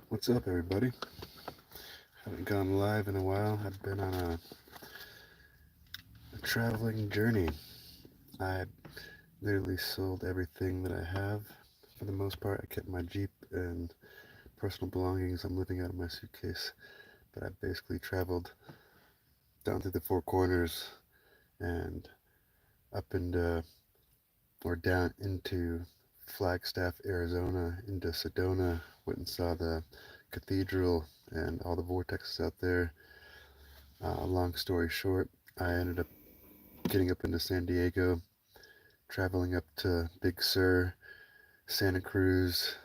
What's up, everybody? Haven't gone live in a while. I've been on a traveling journey. I literally sold everything that I have. For the most part, I kept my Jeep and personal belongings. I'm living out of my suitcase, but I basically traveled down through the Four Corners and up into or down into Flagstaff, Arizona, into Sedona. Went and saw the cathedral and all the vortexes out there. Long story short, I ended up getting up into San Diego, traveling up to Big Sur, Santa Cruz,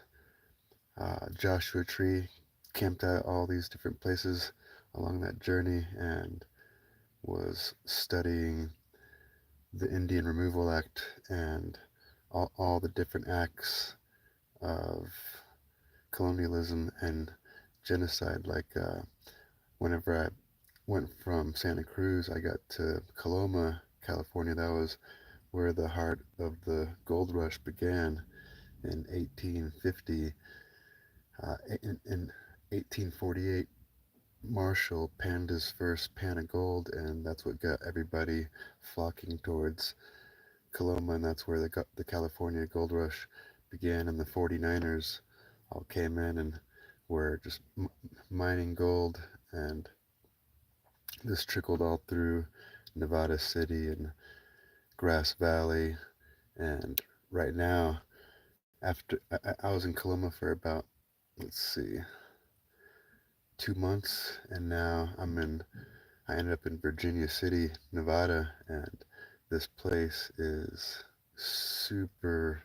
Joshua Tree, camped out all these different places along that journey and was studying the Indian Removal Act and all the different acts of colonialism and genocide. Whenever I went from Santa Cruz, I got to Coloma, California. That was where the heart of the gold rush began in 1850. In 1848, Marshall panned his first pan of gold, and that's what got everybody flocking towards Coloma, and that's where the California gold rush began. And the 49ers all came in and were just mining gold, and this trickled all through Nevada City and Grass Valley. And right now, after I was in Coloma for about, let's see, 2 months, and now I ended up in Virginia City, Nevada, and this place is super.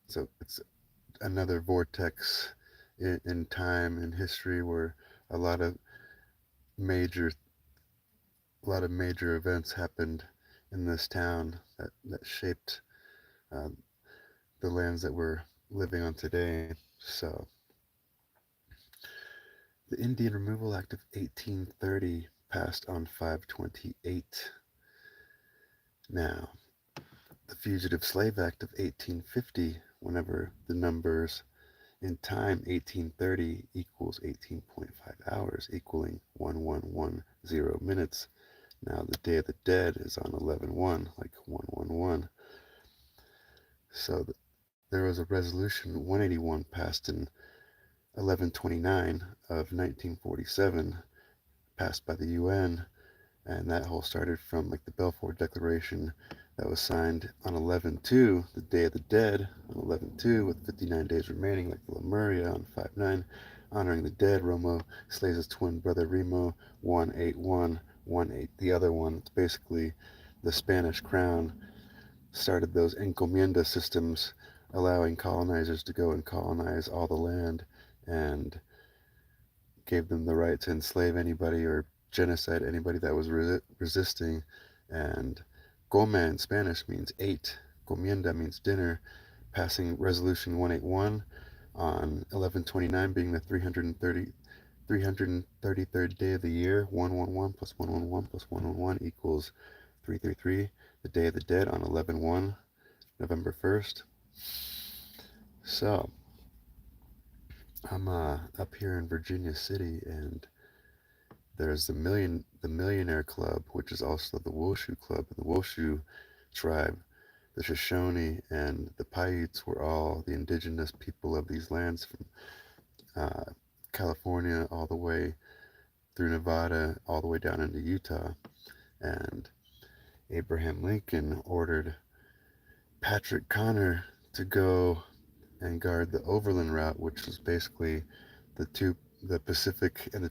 So it's another vortex in time and history where a lot of major a lot of major events happened in this town that shaped uh, the lands that we're living on today. So the Indian Removal Act of 1830 passed on 5/28. Now, the Fugitive Slave Act of 1850, whenever the numbers in time 1830 equals 18.5 hours, equaling 1110 minutes. Now, the Day of the Dead is on 11/1, like 111. So there was a resolution 181 passed in 1129 of 1947, passed by the UN, and that whole started from like the Balfour Declaration that was signed on 11/2, the Day of the Dead, on 11/2, with 59 days remaining, like the Lemuria on 5/9, honoring the dead. Romo slays his twin brother Remo, 1/8/1, 1/8 the other one. It's basically the Spanish crown started those encomienda systems, allowing colonizers to go and colonize all the land, and gave them the right to enslave anybody or genocide anybody that was resisting. And come in Spanish means eight, comienda means dinner, passing Resolution 181 on 11/29, being the 333rd day of the year. 111 plus 111 plus 111 equals 333, the Day of the Dead on 11/1, November 1st. So I'm up here in Virginia City, and there's the Millionaire Club, which is also the Woshu Club. The Woshu tribe, the Shoshone and the Paiutes were all the indigenous people of these lands from uh, California all the way through Nevada, all the way down into Utah. And Abraham Lincoln ordered Patrick Connor to go and guard the Overland Route, which was basically the Pacific and the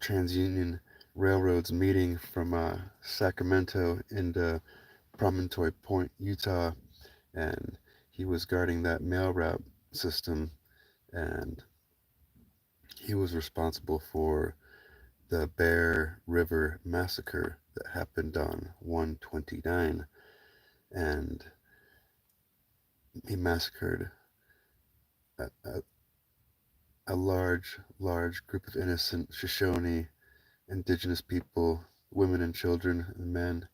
TransUnion Railroads meeting from Sacramento into Promontory Point, Utah, and he was guarding that mail route system, and he was responsible for the Bear River Massacre that happened on 1/29, and he massacred a, a, a large group of innocent Shoshone indigenous people, women and children and men,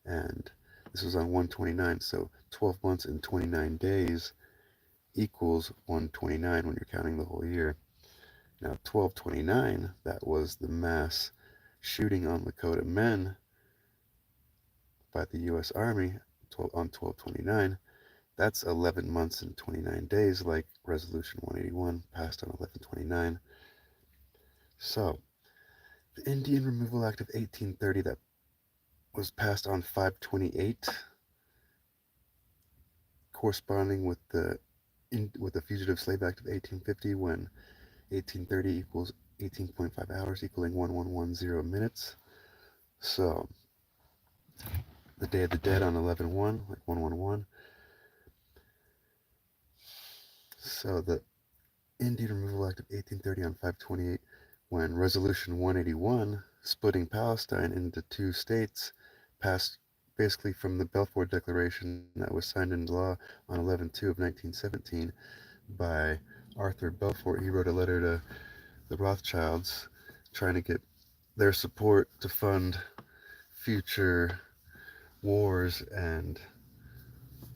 and this was on 1/29, so 12 months and 29 days equals 129 when you're counting the whole year. Now, 1229, that was the mass shooting on Lakota men by the U.S. Army on 1229. That's 11 months and 29 days, like Resolution 181 passed on 11/29. So, the Indian Removal Act of 1830 that was passed on 5/28, corresponding with the Fugitive Slave Act of 1850, when 1830 equals 18.5 hours, equaling 1110 minutes. So, the Day of the Dead on 11/1, like 111. So, the Indian Removal Act of 1830 on 5/28, when Resolution 181, splitting Palestine into two states, passed basically from the Balfour Declaration that was signed into law on 11/2 of 1917 by Arthur Balfour. He wrote a letter to the Rothschilds trying to get their support to fund future wars, and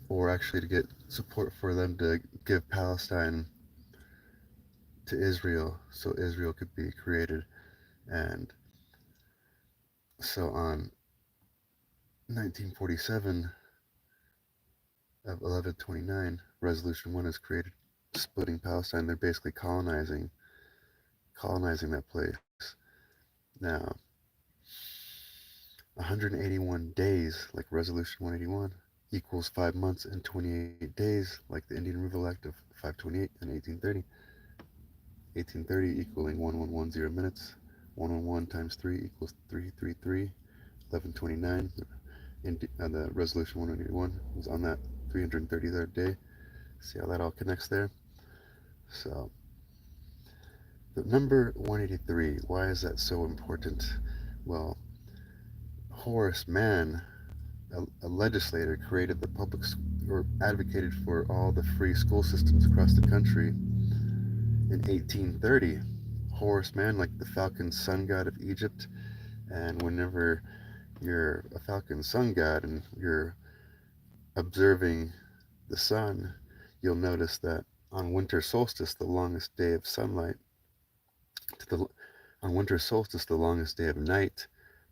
or actually to get support for them to give Palestine to Israel so Israel could be created. And so on 1947 of 11/29, Resolution 1 is created, splitting Palestine. They're basically colonizing that place. Now, 181 days, like Resolution 181, equals 5 months and 28 days, like the Indian Removal Act of 5/28 and 1830. 1830 equaling 1110 minutes. 111 times 3 equals 333. 11/29. The Resolution 181 was on that 333rd day. See how that all connects there? So, the number 183, why is that so important? Well, Horace Mann, a legislator, created the or advocated for all the free school systems across the country in 1830. Horace Mann, like the falcon sun god of Egypt, and whenever you're a falcon sun god and you're observing the sun, you'll notice that on winter solstice, the longest day of sunlight, to the on winter solstice, the longest day of night,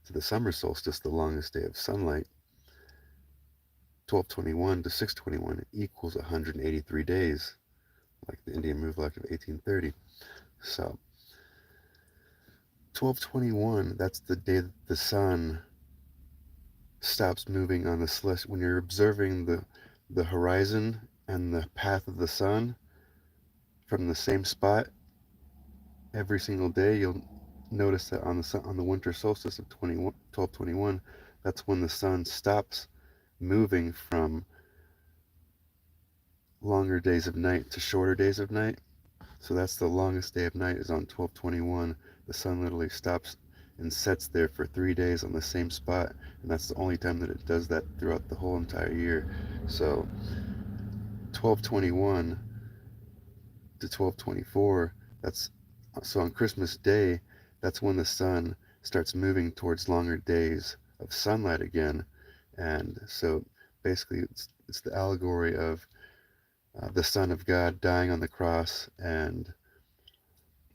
to the summer solstice, the longest day of sunlight, 12/21 to 6/21 equals 183 days, like the Indian Removal Act of 1830. So, 12/21, that's the day that the sun stops moving on the celestial. When you're observing the horizon and the path of the sun from the same spot every single day, you'll notice that on the winter solstice of 12/21, that's when the sun stops moving from longer days of night to shorter days of night. So that's the longest day of night is on 12/21. The sun literally stops and sets there for 3 days on the same spot, and that's the only time that it does that throughout the whole entire year. So 12/21 to 12/24, that's so on Christmas Day, that's when the sun starts moving towards longer days of sunlight again. And so basically it's the allegory of the Son of God dying on the cross, and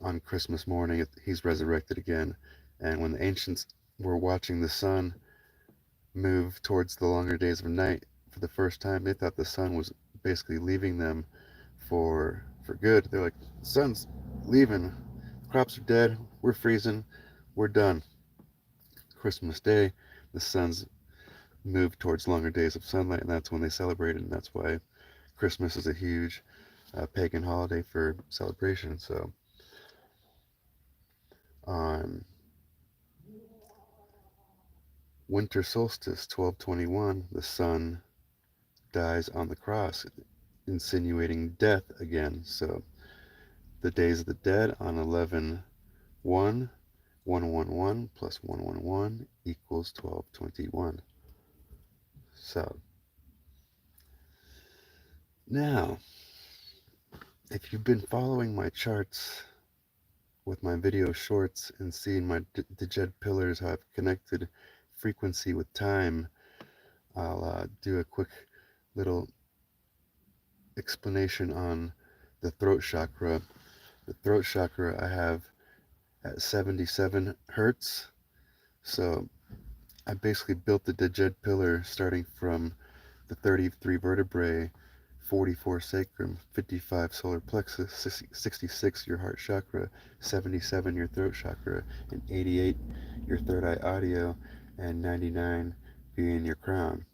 on Christmas morning he's resurrected again. And when the ancients were watching the sun move towards the longer days of night for the first time, they thought the sun was basically leaving them for good. They're like, the sun's leaving, crops are dead, we're freezing, we're done. Christmas Day, the sun's moved towards longer days of sunlight, and that's when they celebrated, and that's why Christmas is a huge pagan holiday for celebration. So on winter solstice 12/21, the sun dies on the cross, insinuating death again. So the days of the dead on 11/1, 111 plus 111 equals 12/21. So now, if you've been following my charts with my video shorts and seeing my Djed pillars, how I've connected frequency with time, I'll do a quick little explanation on the throat chakra. The throat chakra I have at 77 hertz. So I basically built the Djed pillar starting from the 33 vertebrae, 44 sacrum, 55 solar plexus, 66 your heart chakra, 77 your throat chakra, and 88 your third eye audio, and 99 being your crown.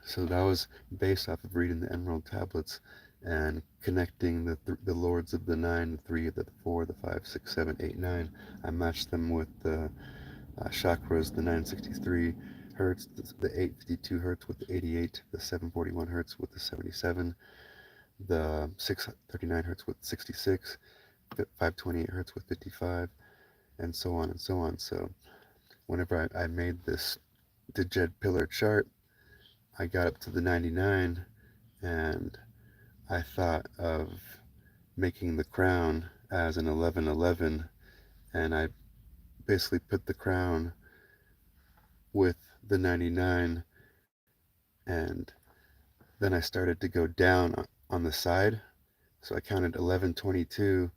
So that was based off of reading the Emerald tablets and connecting the lords of the nine, the three, the four, the 5, 6, 7, 8, 9. I matched them with the chakras, the 963 hertz, the 852 hertz with the 88, the 741 hertz with the 77, the 639 hertz with 66, 528 hertz with 55, and so on and so on. So whenever I made this Djed pillar chart, I got up to the 99, and I thought of making the crown as an 1111, and I basically put the crown with the 99, and then I started to go down on the side. So I counted 1122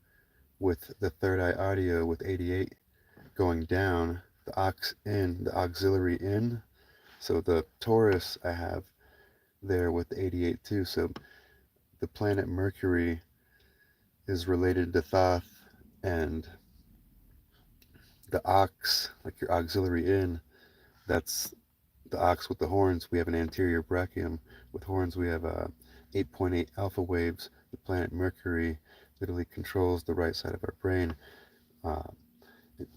with the third eye audio with 88 going down, the aux in, the auxiliary in. So the Taurus I have there with 88 too. So the planet Mercury is related to Thoth, and the ox, like your auxiliary in, that's the ox with the horns. We have an anterior brachium. With horns, we have 8.8 alpha waves. The planet Mercury literally controls the right side of our brain. Uh,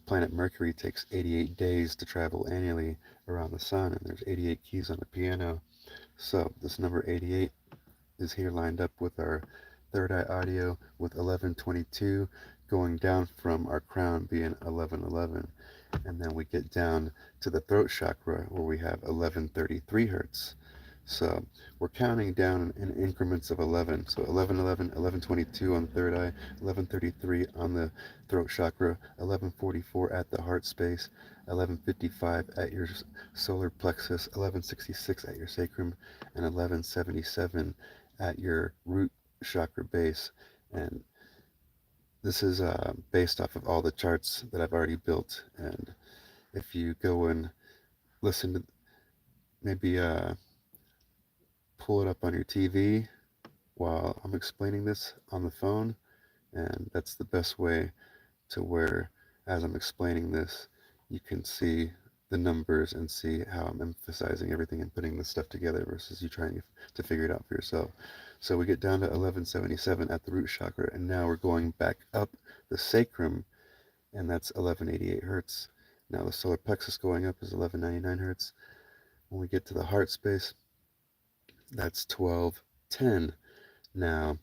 planet Mercury takes 88 days to travel annually around the sun, and there's 88 keys on the piano. So this number 88 is here lined up with our third eye audio with 1122 going down from our crown being 1111. And then we get down to the throat chakra where we have 1133 hertz. So we're counting down in increments of 11. So 1111, 1122 on the third eye, 1133 on the throat chakra, 1144 at the heart space, 1155 at your solar plexus, 1166 at your sacrum, and 1177 at your root chakra base. And this is based off of all the charts that I've already built. And if you go and listen to, maybe pull it up on your TV while I'm explaining this on the phone, and that's the best way to where, as I'm explaining this, you can see the numbers and see how I'm emphasizing everything and putting this stuff together versus you trying to figure it out for yourself. So we get down to 1177 at the root chakra, and now we're going back up the sacrum, and that's 1188 hertz. Now the solar plexus going up is 1199 hertz. When we get to the heart space, that's 1210. Now,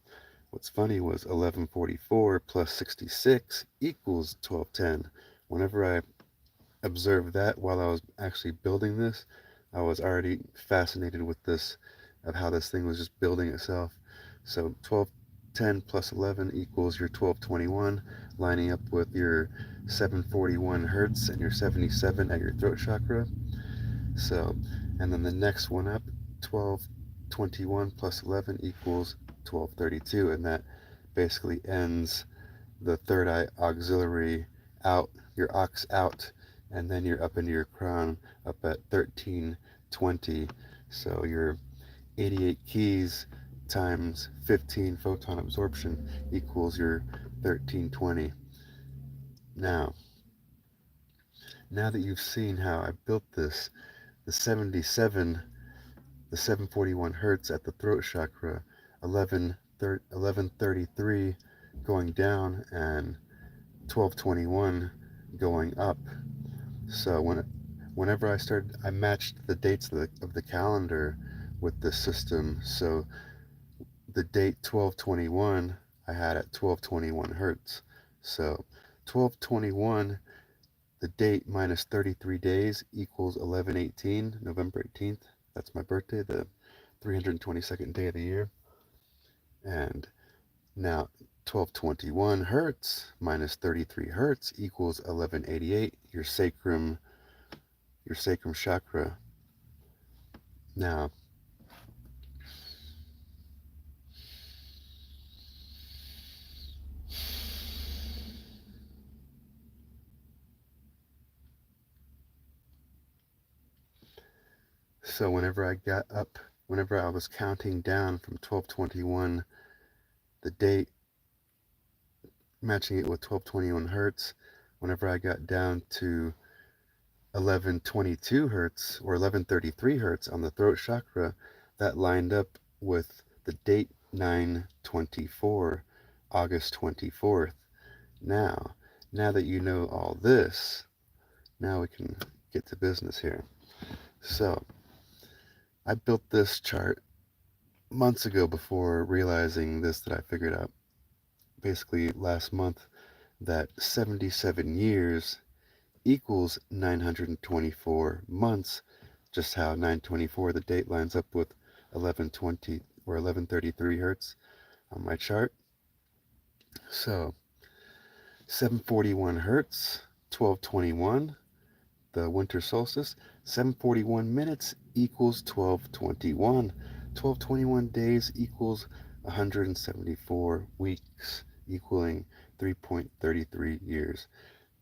what's funny was 1144 plus 66 equals 1210. Whenever I observed that while I was actually building this, I was already fascinated with this, of how this thing was just building itself. So 1210 plus 11 equals your 1221, lining up with your 741 hertz and your 77 at your throat chakra. So, and then the next one up, 1221 plus 11 equals 1232, and that basically ends the third eye auxiliary out, your aux out, and then you're up into your crown up at 1320. So your 88 keys times 15 photon absorption equals your 1320. Now that you've seen how I built this, the 77, the 741 hertz at the throat chakra, 1133 going down, and 1221 going up. So whenever I matched the dates of the calendar with this system. So the date 1221 I had at 1221 hertz. So 1221, the date minus 33 days equals 1118, November 18th. That's my birthday, the 322nd day of the year. And now 1221 hertz minus 33 hertz equals 1188, your sacrum chakra. Now So whenever I was counting down from 1221, the date, matching it with 1221 hertz, whenever I got down to 1122 hertz or 1133 hertz on the throat chakra, that lined up with the date 9/24, August 24th. Now, now that you know all this, now we can get to business here. So, I built this chart months ago before realizing this, that I figured out basically last month that 77 years equals 924 months. Just how 924, the date, lines up with 1120 or 1133 hertz on my chart. So 741 hertz, 1221, the winter solstice. 741 minutes equals 1221. 1221 days equals 174 weeks, equaling 3.33 years.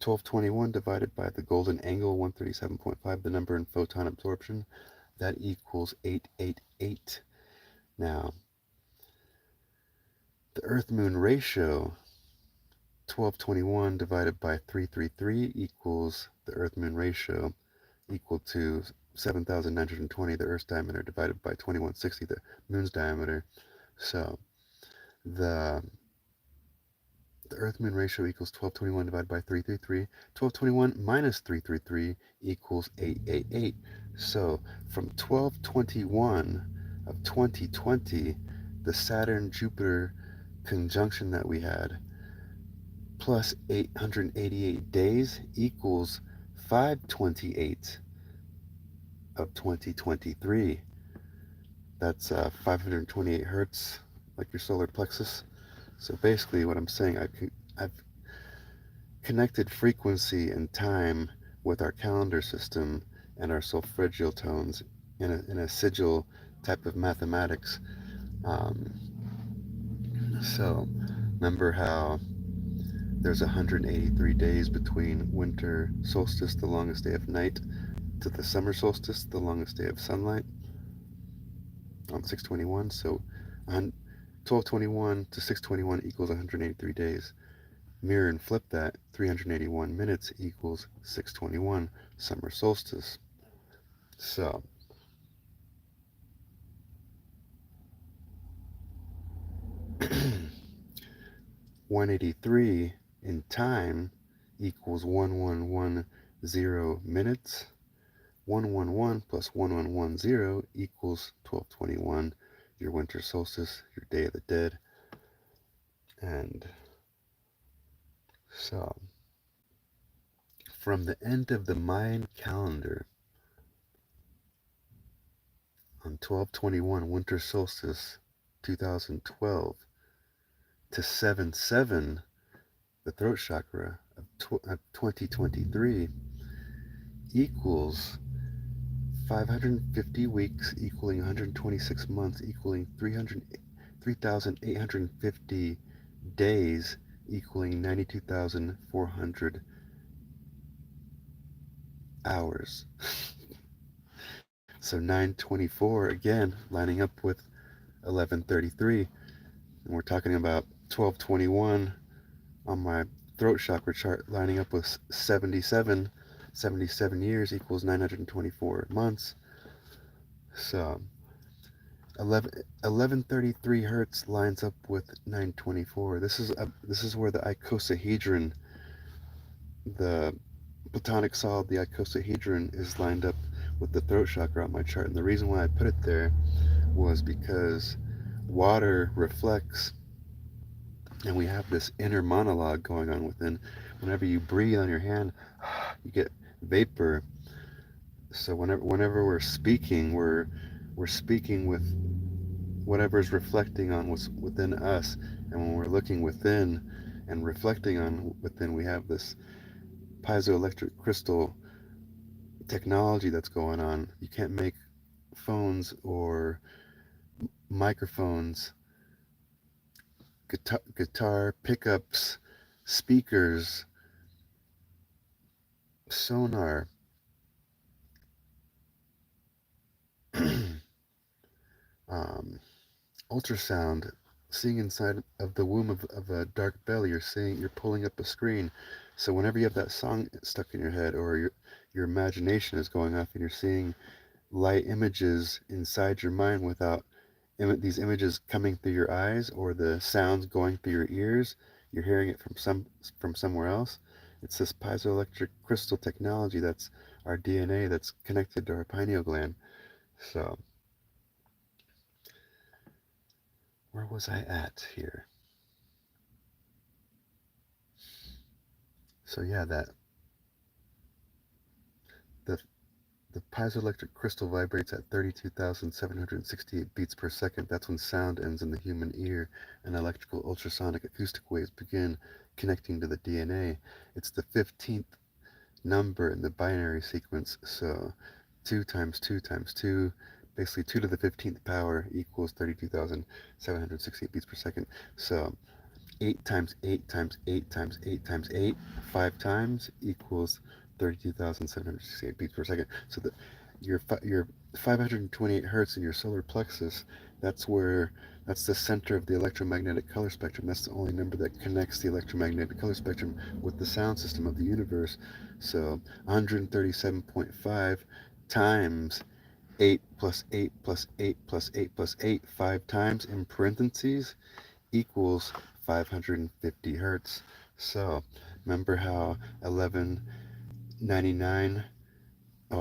1221 divided by the golden angle, 137.5, the number in photon absorption, that equals 888. Now, the Earth-Moon ratio, 1221 divided by 333 equals the Earth-Moon ratio, equal to 7,920, the Earth's diameter, divided by 2160, the Moon's diameter. So, the Earth-Moon ratio equals 1221 divided by 333. 1221 minus 333 equals 888. So from 1221 of 2020, the Saturn-Jupiter conjunction that we had, plus 888 days equals 528 of 2023. That's 528 hertz, like your solar plexus. So basically what I'm saying, I've connected frequency and time with our calendar system and our solfeggio tones in a sigil type of mathematics. Um, so remember how there's 183 days between winter solstice, the longest day of night, to the summer solstice, the longest day of sunlight, on 621. So 1221 to 621 equals 183 days. Mirror and flip that, 381 minutes equals 621, summer solstice. So, 183 in time equals 1110 minutes. 111 plus 1110 equals 1221, your winter solstice, your Day of the Dead. And so, from the end of the Mayan calendar on 1221 winter solstice 2012 to 7/7, the throat chakra of 2023 equals 550 weeks, equaling 126 months, equaling 3,850 days, equaling 92,400 hours. So 924, again, lining up with 1133. And we're talking about 1221 on my throat chakra chart, lining up with 77. 77 years equals 924 months. So 1133 hertz lines up with 924. This is where the icosahedron, the platonic solid, the icosahedron, is lined up with the throat chakra on my chart. And the reason why I put it there was because water reflects, and we have this inner monologue going on within. Whenever you breathe on your hand, you get vapor. So whenever we're speaking, we're speaking with whatever's reflecting on what's within us. And when we're looking within and reflecting on within, we have this piezoelectric crystal technology that's going on. You can't make phones or microphones, guitar pickups, speakers, sonar, um, ultrasound, seeing inside of the womb of a dark belly. You're pulling up a screen. So whenever you have that song stuck in your head, or your imagination is going off and you're seeing light images inside your mind without these images coming through your eyes or the sounds going through your ears, you're hearing it from somewhere else. It's this piezoelectric crystal technology that's our DNA that's connected to our pineal gland. So where was I at here? So yeah, that the the piezoelectric crystal vibrates at 32,768 beats per second. That's when sound ends in the human ear and electrical ultrasonic acoustic waves begin connecting to the DNA. It's the 15th number in the binary sequence, so 2 times 2 times 2, basically 2 to the 15th power equals 32,768 beats per second. So 8 times 8 times 8 times 8 times 8, 5 times equals 32,768 beats per second. So your 528 hertz in your solar plexus, that's where that's the center of the electromagnetic color spectrum. That's the only number that connects the electromagnetic color spectrum with the sound system of the universe. So 137.5 times 8 plus 8 plus 8 plus 8 plus 8, 5 times in parentheses equals 550 hertz. So remember how 1199, oh,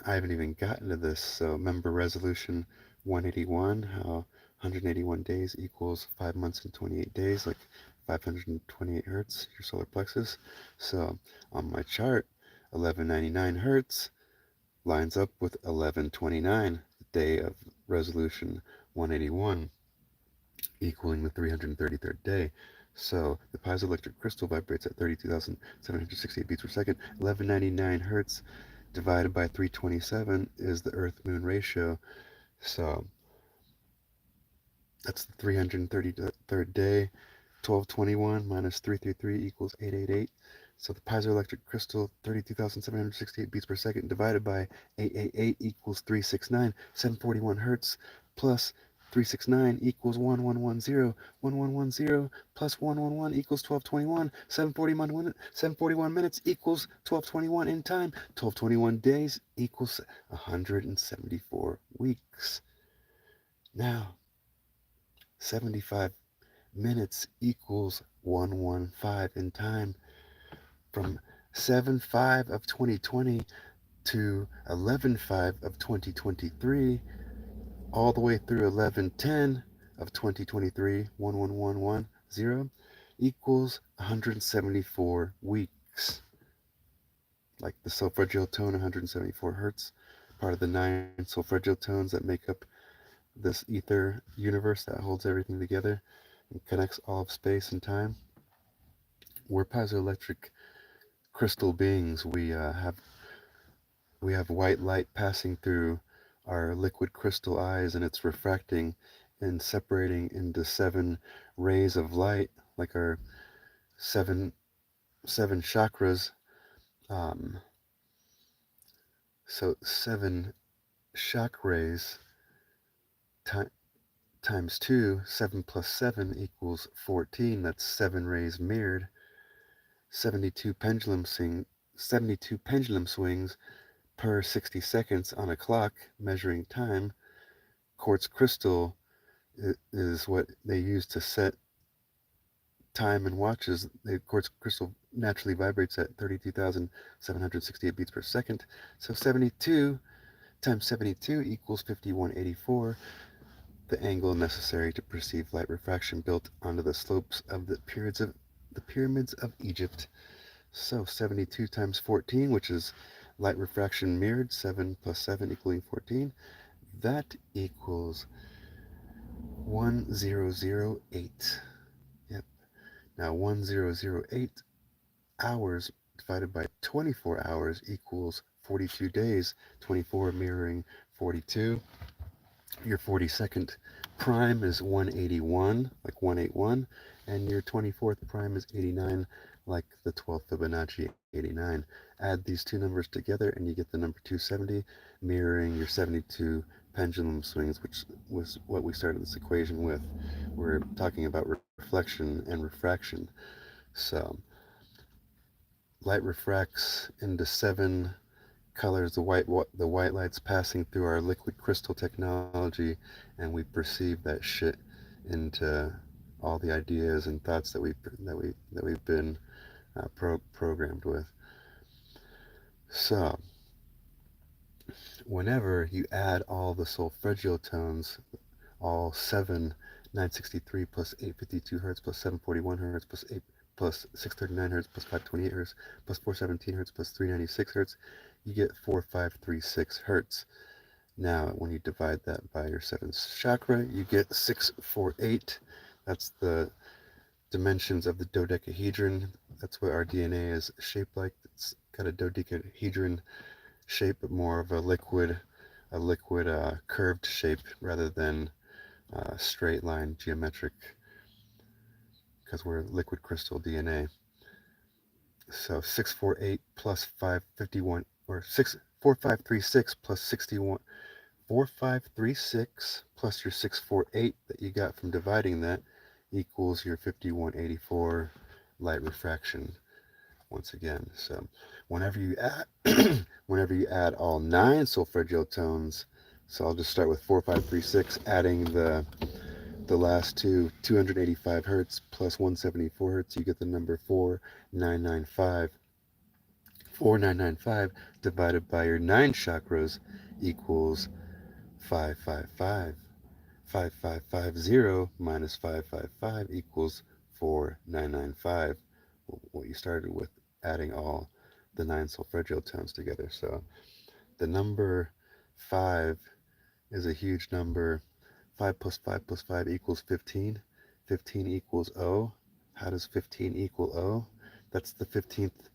I haven't even gotten to this. So remember resolution 181, how 181 days equals 5 months and 28 days, like 528 hertz, your solar plexus. So on my chart, 1199 hertz lines up with 1129, the day of resolution 181, equaling the 333rd day. So the piezoelectric crystal vibrates at 32,768 beats per second. 1199 hertz divided by 327 is the Earth-Moon ratio. So that's the 333rd day. 1221 minus 333 equals 888. So the piezoelectric crystal, 32,768 beats per second divided by 888 equals 369. 741 hertz plus 369 equals 1110. 1110 plus 111 equals 1221. 741 minutes equals 1221 in time. 1221 days equals 174 weeks. Now, 75 minutes equals 115 in time. From 7/5 of 2020 to 11/5 of 2023, all the way through 11/10 of 2023, 11110 equals 174 weeks. Like the solfeggio tone, 174 hertz, part of the 9 solfeggio tones that make up this ether universe that holds everything together and connects all of space and time. We're piezoelectric crystal beings. We have white light passing through our liquid crystal eyes, and it's refracting and separating into 7 rays of light, like our seven seven chakras. Um, so 7 chakras ti- times 2, 7 plus 7 equals 14. That's 7 rays mirrored. 72 72 pendulum swings per 60 seconds on a clock measuring time. Quartz crystal is what they use to set time and watches. The quartz crystal naturally vibrates at 32,768 beats per second. So 72 times 72 equals 5184, the angle necessary to perceive light refraction built onto the slopes of the pyramids of Egypt. So 72 times 14, which is light refraction mirrored, 7 plus 7 equaling 14, that equals 1008. Yep. Now 1008 hours divided by 24 hours equals 42 days, 24 mirroring 42. Your 42nd prime is 181, like 181, and your 24th prime is 89, like the 12th Fibonacci 89. Add these two numbers together and you get the number 270, mirroring your 72 pendulum swings, which was what we started this equation with. We're talking about reflection and refraction. So light refracts into 7 colors. The white light's passing through our liquid crystal technology, and we perceive that shit into all the ideas and thoughts that we've been programmed with. So whenever you add all the solfeggio tones, all 7 963 plus 852 hertz plus 741 hertz plus 8 plus 639 hertz plus 528 hertz plus 417 hertz plus 396 hertz, you get 4536 hertz. Now, when you divide that by your 7th chakra, you get 648. That's the dimensions of the dodecahedron. That's what our DNA is shaped like. It's got a dodecahedron shape, but more of a liquid curved shape rather than straight line geometric, because we're liquid crystal DNA. So 648 plus 551, or 4536 plus 61, 4536 plus your 648 that you got from dividing that equals your 5184 light refraction once again. So whenever you add whenever you add all 9 solfeggio tones, so I'll just start with 4536, adding the last 285 hertz plus 174 hertz, you get the number 4995. 4995 divided by your 9 chakras equals 555. 5550 minus 555 equals 4995. What you started with, adding all the 9 solfeggio tones together. So the number 5 is a huge number. 5 plus 5 plus 5 equals 15. 15 equals O. How does 15 equal O? That's the 15th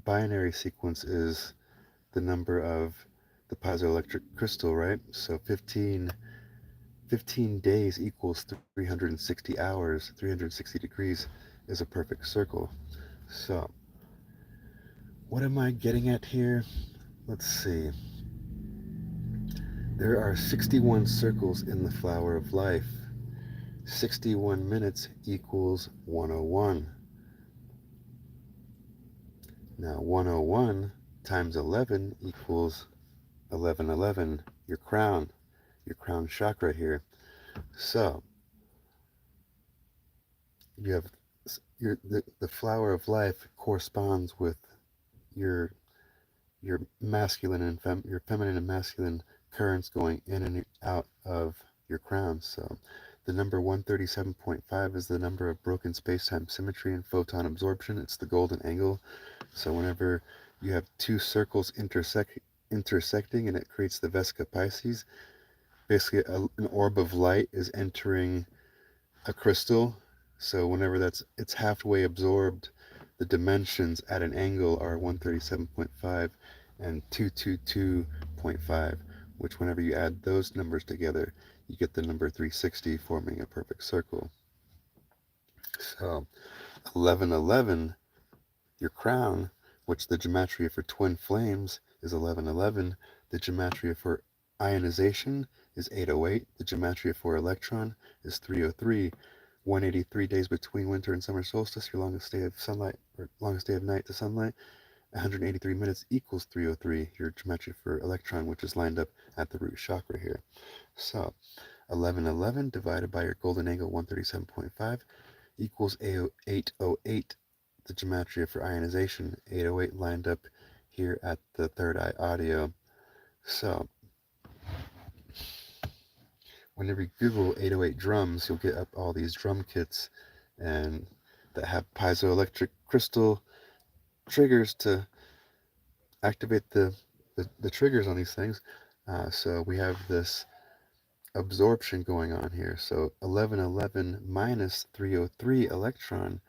binary sequence, is the number of the piezoelectric crystal, right? So 15 days equals 360 hours. 360 degrees is a perfect circle. So what am I getting at here? Let's see. There are 61 circles in the flower of life. 61 minutes equals 101. Now 101 times 11 equals 1111, your crown chakra here. So you have the flower of life corresponds with your your masculine and your feminine and masculine currents going in and out of your crown. So the number 137.5 is the number of broken space-time symmetry and photon absorption. It's the golden angle. So whenever you have 2 circles intersecting, and it creates the Vesca Pisces, basically an orb of light is entering a crystal. So whenever it's halfway absorbed, the dimensions at an angle are 137.5 and 222.5, which whenever you add those numbers together, you get the number 360, forming a perfect circle. So 1111, your crown, which the gematria for twin flames is 1111, the gematria for ionization is 808, the gematria for electron is 303. 183 days between winter and summer solstice, your longest day of sunlight, or longest day of night to sunlight. 183 minutes equals 303, your gematria for electron, which is lined up at the root chakra here. So 1111 divided by your golden angle 137.5 equals 808, the gematria for ionization. 808 lined up here at the third eye audio. So whenever you Google 808 drums, you'll get up all these drum kits and that have piezoelectric crystal triggers to activate the triggers on these things. So we have this absorption going on here. So 1111 minus 303 electron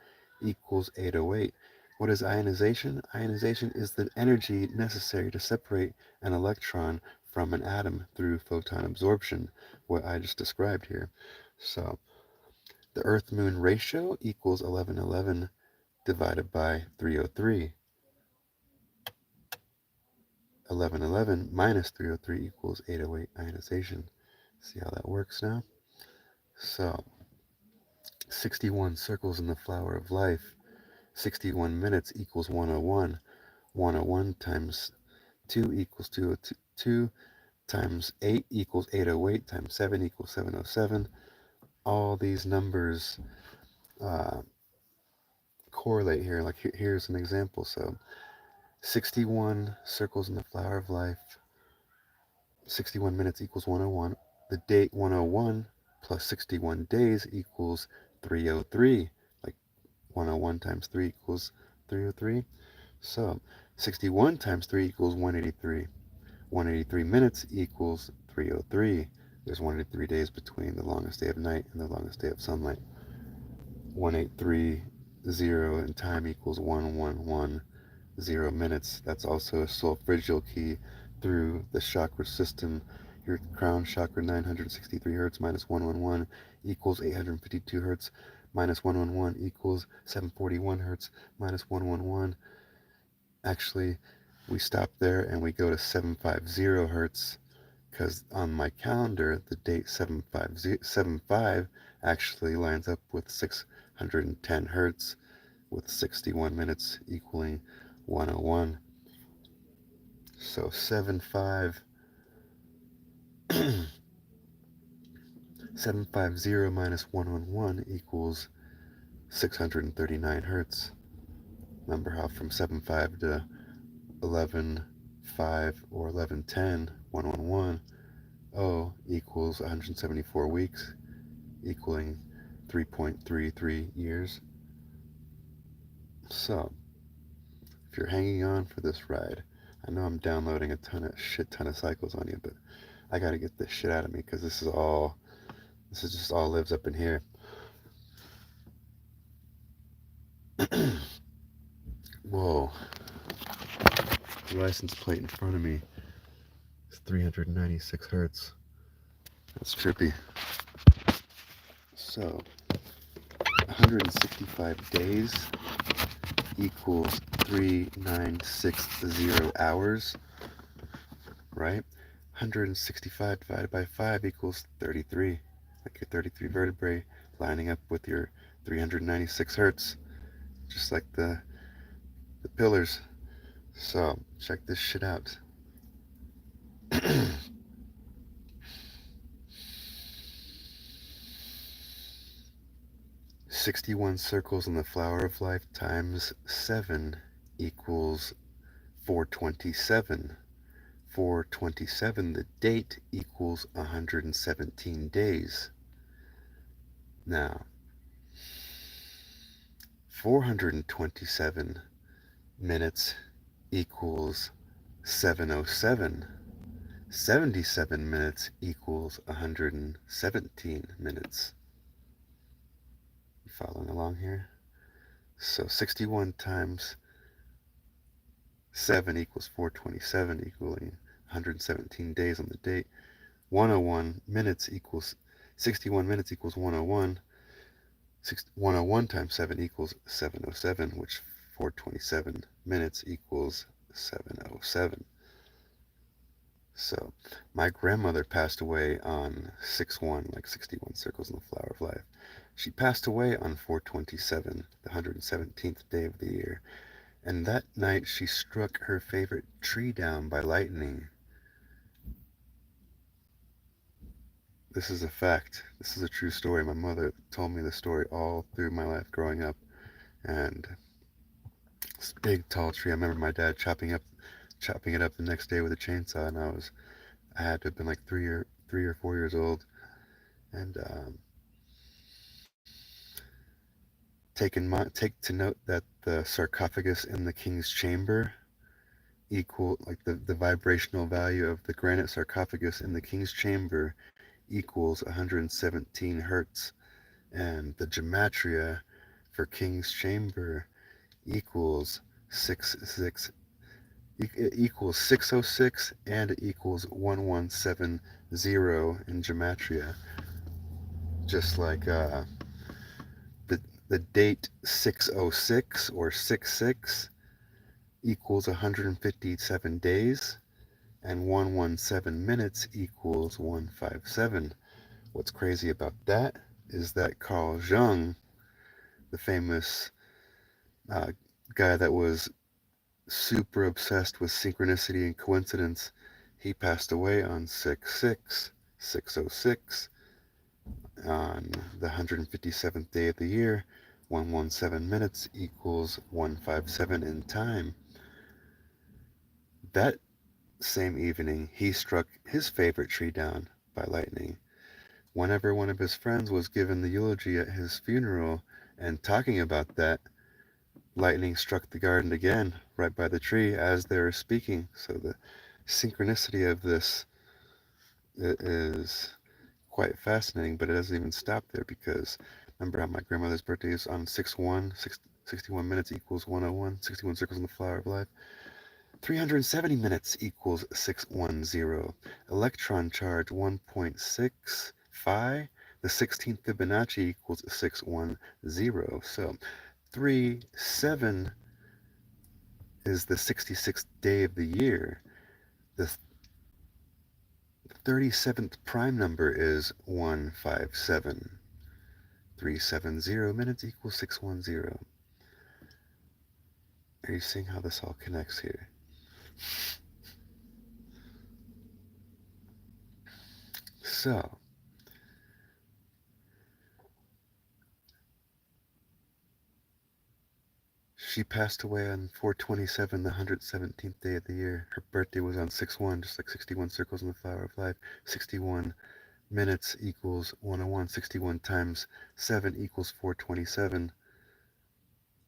equals 808. What is ionization? Ionization is the energy necessary to separate an electron from an atom through photon absorption, what I just described here. So the Earth-Moon ratio equals 1111 divided by 303. 1111 minus 303 equals 808 ionization. See how that works now? So, 61 circles in the flower of life, 61 minutes equals 101. 101 times 2 equals 202, times 8 equals 808, times 7 equals 707. All these numbers uh, correlate here. Like here's an example. So 61 circles in the flower of life, 61 minutes equals 101. The date 101 plus 61 days equals 303. Like 101 times 3 equals 303. So 61 times 3 equals 183. 183 minutes equals 303. There's 183 days between the longest day of night and the longest day of sunlight. 1830 in time equals 1110 minutes. That's also a solfeggio key through the chakra system. Your crown chakra 963 hertz minus 111 equals 852 hertz minus 111 equals 741 hertz minus 111. Actually, we stop there and we go to 750 hertz because on my calendar the date 75075 actually lines up with 610 hertz with 61 minutes equaling 101. So 750 minus 111 equals 639 hertz. Remember how from 75 to 11.5 or 11.10, 111, equals 174 weeks, equaling 3.33 years. So, if you're hanging on for this ride, I know I'm downloading a shit ton of cycles on you, but I gotta get this shit out of me because this is just all lives up in here. Whoa. The license plate in front of me is 396 hertz. That's trippy. So, 165 days equals 3960 hours, right? 165 divided by 5 equals 33. Like your 33 vertebrae lining up with your 396 hertz, just like the pillars. So, check this shit out. 61 circles in the flower of life times 7 equals 427. 427, the date equals 117 days. Now, 427 minutes equals 707. 77 minutes equals 117 minutes. You following along here? So 61 times 7 equals 427, equaling 117 days on the date. 101 minutes equals 61 minutes equals 101. 101 times 7 equals 707, which 427 minutes equals 707. So, my grandmother passed away on 6/1, like 61 circles in the flower of life. She passed away on 427, the 117th day of the year, and that night she struck her favorite tree down by lightning. This is a fact. This is a true story. My mother told me the story all through my life growing up, and this big tall tree. I remember my dad chopping it up the next day with a chainsaw, and I had to have been like 3 or 4 years old, and take to note that the sarcophagus in the king's chamber like the vibrational value of the granite sarcophagus in the king's chamber equals 117 hertz, and the gematria for king's chamber equals 606, and it equals 1170 in gematria, just like the date 606 or 66 equals 157 days. and 117 minutes equals 157. What's crazy about that is that Carl Jung, the famous uh, guy that was super obsessed with synchronicity and coincidence, he passed away on 6/6/606 on the 157th day of the year. 117 minutes equals 157 in time. That same evening, he struck his favorite tree down by lightning. Whenever one of his friends was given the eulogy at his funeral and talking about that, lightning struck the garden again, right by the tree as they were speaking. So the synchronicity of this is quite fascinating, but it doesn't even stop there because remember how my grandmother's birthday is on 6/1, 61 minutes equals 101, 61 circles in the flower of life. 370 minutes equals 610. Electron charge 1.6 phi. The 16th Fibonacci equals 610. So 3/7 is the 66th day of the year. The 37th prime number is 157. 370 minutes equals 610. Are you seeing how this all connects here? So, she passed away on 4/27, the 117th day of the year. Her birthday was on 6/1, just like 61 circles in the flower of life. 61 minutes equals 101. 61 times 7 equals 427.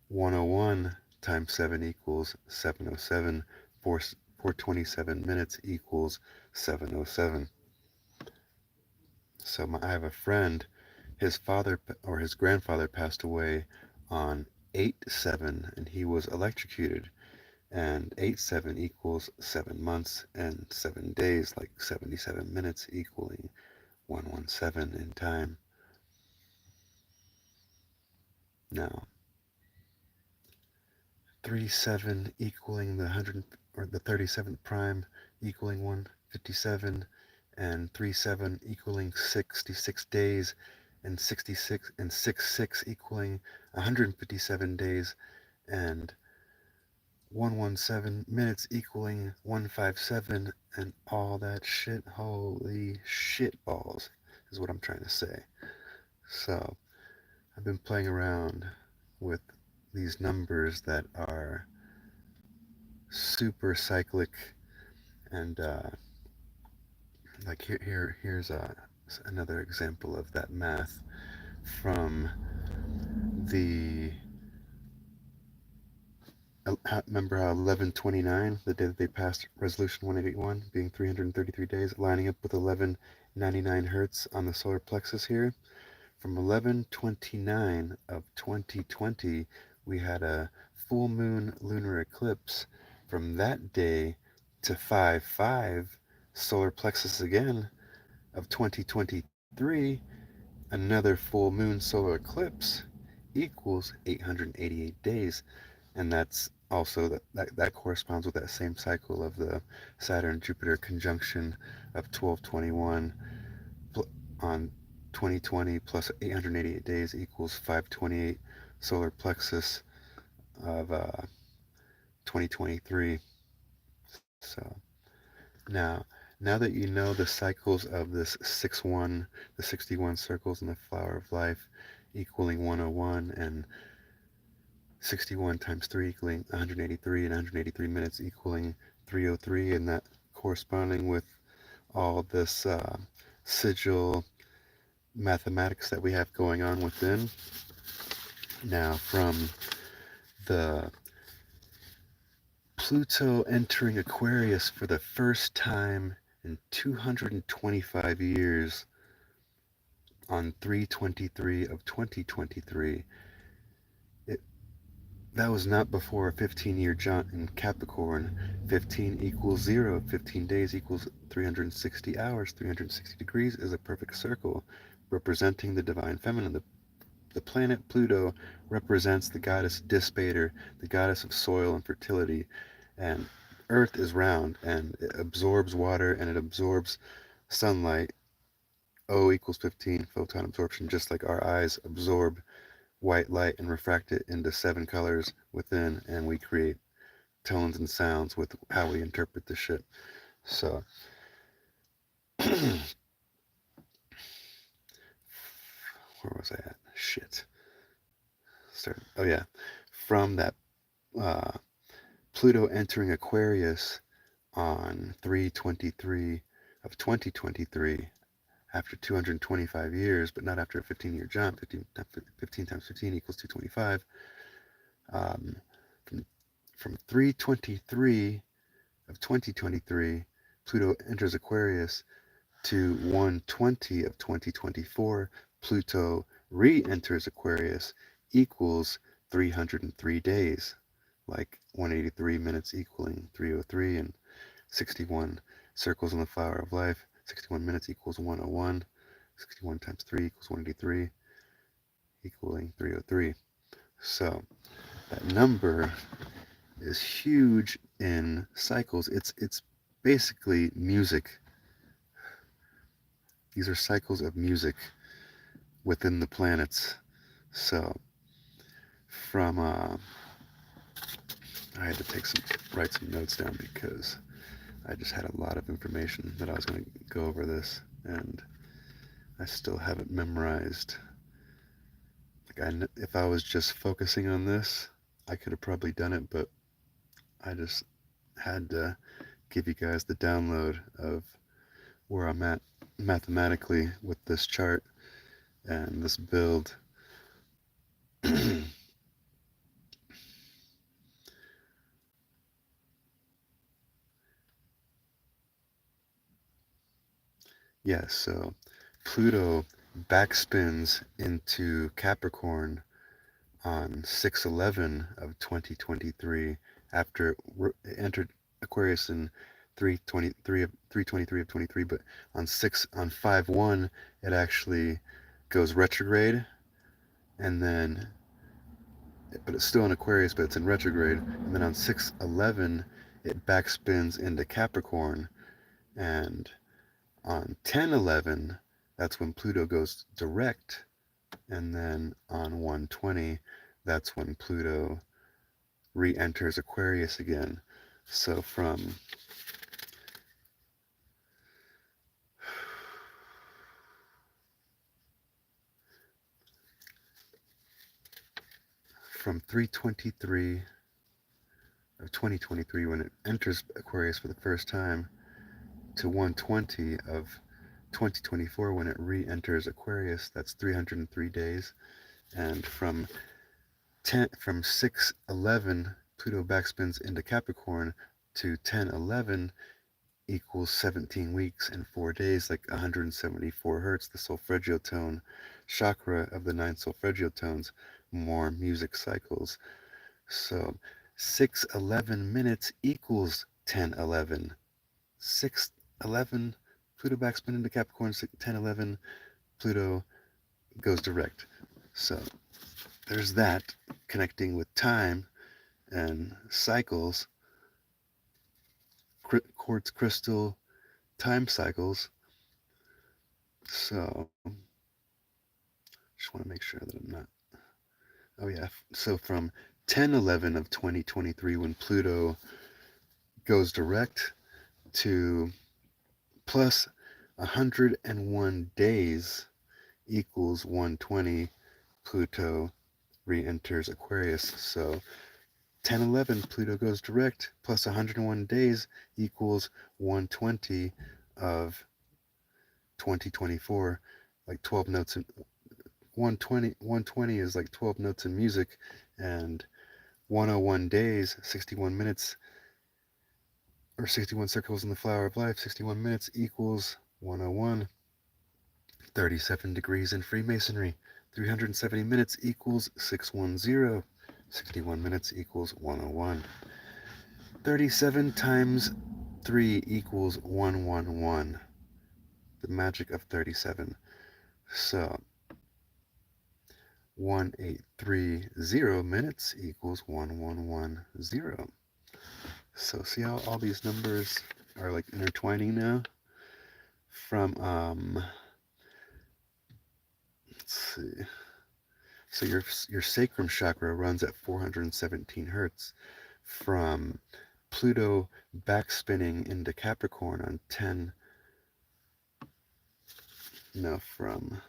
101 times 7 equals 707. 427 minutes equals 707. So I have a friend, his father or his grandfather passed away on 8/7 and he was electrocuted. And 8/7 equals 7 months and 7 days, like 77 minutes equaling 117 in time. Now, 3/7 equaling the 100 or the 37th prime equaling 157 and 3/7 equaling 66 days and 66 and 6/6 equaling 157 days and 117 minutes equaling 157 and all that shit. Holy shit balls is what I'm trying to say. So I've been playing around with these numbers that are super cyclic and like here's another example of that math from the remember how 11/29, the day that they passed resolution 181 being 333 days, lining up with 1199 hertz on the solar plexus here. From 11/29 of 2020 we had a full moon lunar eclipse. From that day to 5/5 solar plexus again of 2023, another full moon solar eclipse equals 888 days. And that's also that corresponds with that same cycle of the Saturn Jupiter conjunction of 12/21 on 2020 plus 888 days equals 528 solar plexus of 2023. So now now that you know the cycles of this 6/1, the 61 circles in the flower of life equaling 101 and 61 times 3 equaling 183 and 183 minutes equaling 303, and that corresponding with all this sigil mathematics that we have going on within. Now, from the Pluto entering Aquarius for the first time in 225 years on 3/23 of 2023, that was not before a 15-year jaunt in Capricorn. 15 equals 0. 15 days equals 360 hours. 360 degrees is a perfect circle, representing the divine feminine. The planet Pluto represents the goddess Dispater, the goddess of soil and fertility. And Earth is round and it absorbs water and it absorbs sunlight. O equals 15 photon absorption, just like our eyes absorb white light and refract it into 7 colors within, and we create tones and sounds with how we interpret the shit. So, where was I at? Shit. Oh yeah, from that uh, Pluto entering Aquarius on 3/23 of 2023 after 225 years, but not after a 15-year jump. 15 times 15 equals 225. Um, from 3/23 of 2023, Pluto enters Aquarius to 1/20 of 2024, Pluto re-enters Aquarius equals 303 days, like 183 minutes equaling 303, and 61 circles in the flower of life, 61 minutes equals 101, 61 times 3 equals 183, equaling 303. So that number is huge in cycles. It's basically music. These are cycles of music within the planets. So from I had to write some notes down because I just had a lot of information that I was going to go over this, and I still haven't memorized. Like if I was just focusing on this, I could have probably done it, but I just had to give you guys the download of where I'm at mathematically with this chart and this build. Yeah, so Pluto backspins into Capricorn on 6/11 of 2023 after it entered Aquarius in 3/23 of 23, but on 5/1 it actually goes retrograde, and then but it's still in Aquarius, but it's in retrograde, and then on 6/11 it backspins into Capricorn, and on 10/11 that's when Pluto goes direct, and then on 1/20 that's when Pluto re-enters Aquarius again. So from 3/23 of 2023 when it enters Aquarius for the first time to 1/20 of 2024 when it re-enters Aquarius, that's 303 days. And from 6/11 Pluto backspins into Capricorn to 10/11 equals 17 weeks and 4 days, like 174 hertz, the solfeggio tone chakra of the 9 solfeggio tones, more music cycles. So 6/11 minutes equals 10/11. 6/11 Pluto backspin into Capricorn, 10/11 Pluto goes direct. So there's that, connecting with time and cycles, quartz crystal time cycles. So just want to make sure that I'm not. Oh yeah. So from 10/11 of 2023 when Pluto goes direct to plus 101 days equals 120 Pluto re-enters Aquarius. So 10/11 Pluto goes direct plus 101 days equals 120 of 2024, like 12 notes in 120 is like 12 notes in music, and 101 days, 61 minutes, or 61 circles in the flower of life, 61 minutes equals 101. 37 degrees in Freemasonry, 370 minutes equals 610. 61 minutes equals 101. 37 times 3 equals 111. The magic of 37. So 1830 minutes equals 1110. So see how all these numbers are like intertwining now? From let's see. So your sacrum chakra runs at 417 hertz from Pluto backspinning into Capricorn on 10 no from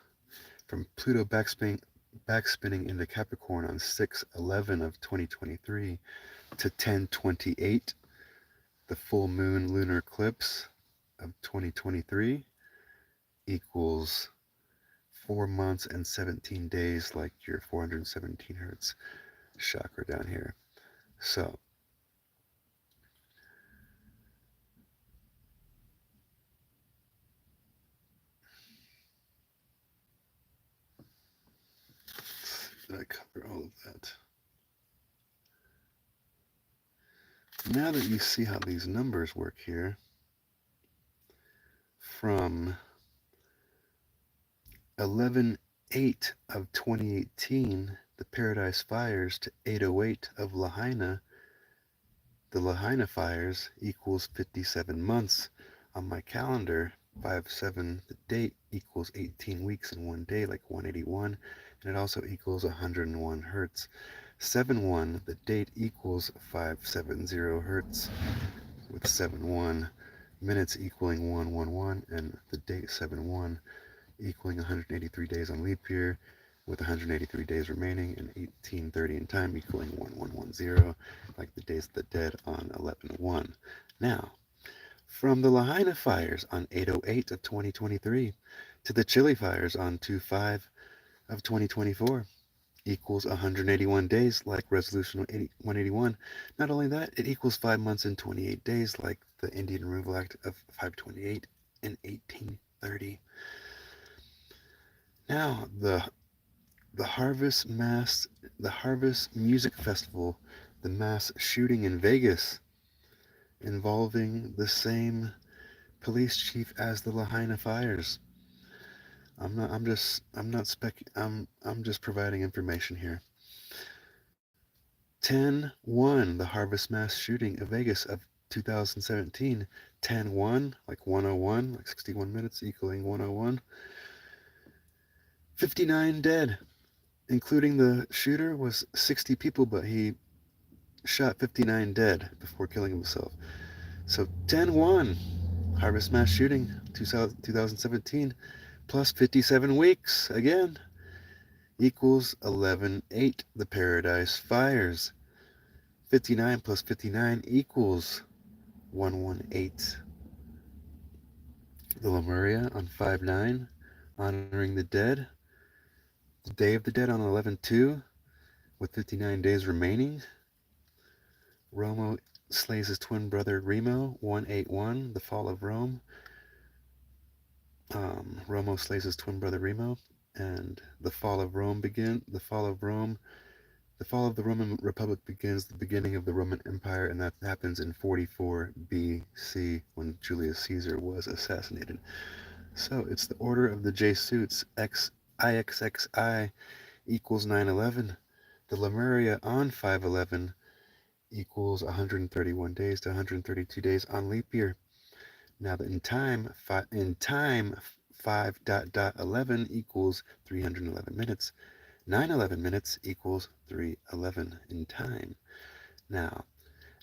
Pluto backspinning into Capricorn on 6/11 of 2023 to 10/28, the full moon lunar eclipse of 2023 equals 4 months and 17 days, like your 417 hertz chakra down here. So did I cover all of that? Now that you see how these numbers work here, from 11/8 of 2018, the Paradise Fires, to 8/08 of Lahaina, the Lahaina Fires equals 57 months. On my calendar, 5/7, the date, equals 18 weeks in one day, like 181, and it also equals 101 hertz. 7/1, the date, equals 570 hertz, with 7/1 minutes equaling 111, and the date 7/1 equaling 183 days on leap year, with 183 days remaining, and 1830 in time equaling 1110, like the days of the dead on 11/1. Now, from the Lahaina fires on 8/08 of 2023 to the Chile fires on 2/5 of 2024 equals 181 days, like resolution 181. Not only that, it equals 5 months and 28 days, like the Indian Removal Act of 528 in 1830. Now, the Harvest Music Festival, the mass shooting in Vegas involving the same police chief as the Lahaina fires. I'm just providing information here. 10/1, the Harvest mass shooting of Vegas of 2017. 10/1, like 101, like 61 minutes equaling 101. 59 dead, including the shooter was 60 people, but he shot 59 dead before killing himself. So 10/1, Harvest mass shooting 2017, plus 57 weeks again equals 11/8, the Paradise Fires. 59 plus 59 equals 118. The Lemuria on 5/9, honoring the dead. The Day of the Dead on 11/2, with 59 days remaining. Romo slays his twin brother Remo, 1/8/1, the fall of Rome. Romo slays his twin brother Remo, and the fall of Rome the fall of the Roman Republic begins the beginning of the Roman Empire, and that happens in 44 BC when Julius Caesar was assassinated. So it's the order of the Jesuits, IXXI equals 9/11. The Lemuria on 5/11 equals 131 days to 132 days on leap year. Now that in time 5 equals 311 minutes. 9/11 minutes equals 311 in time. Now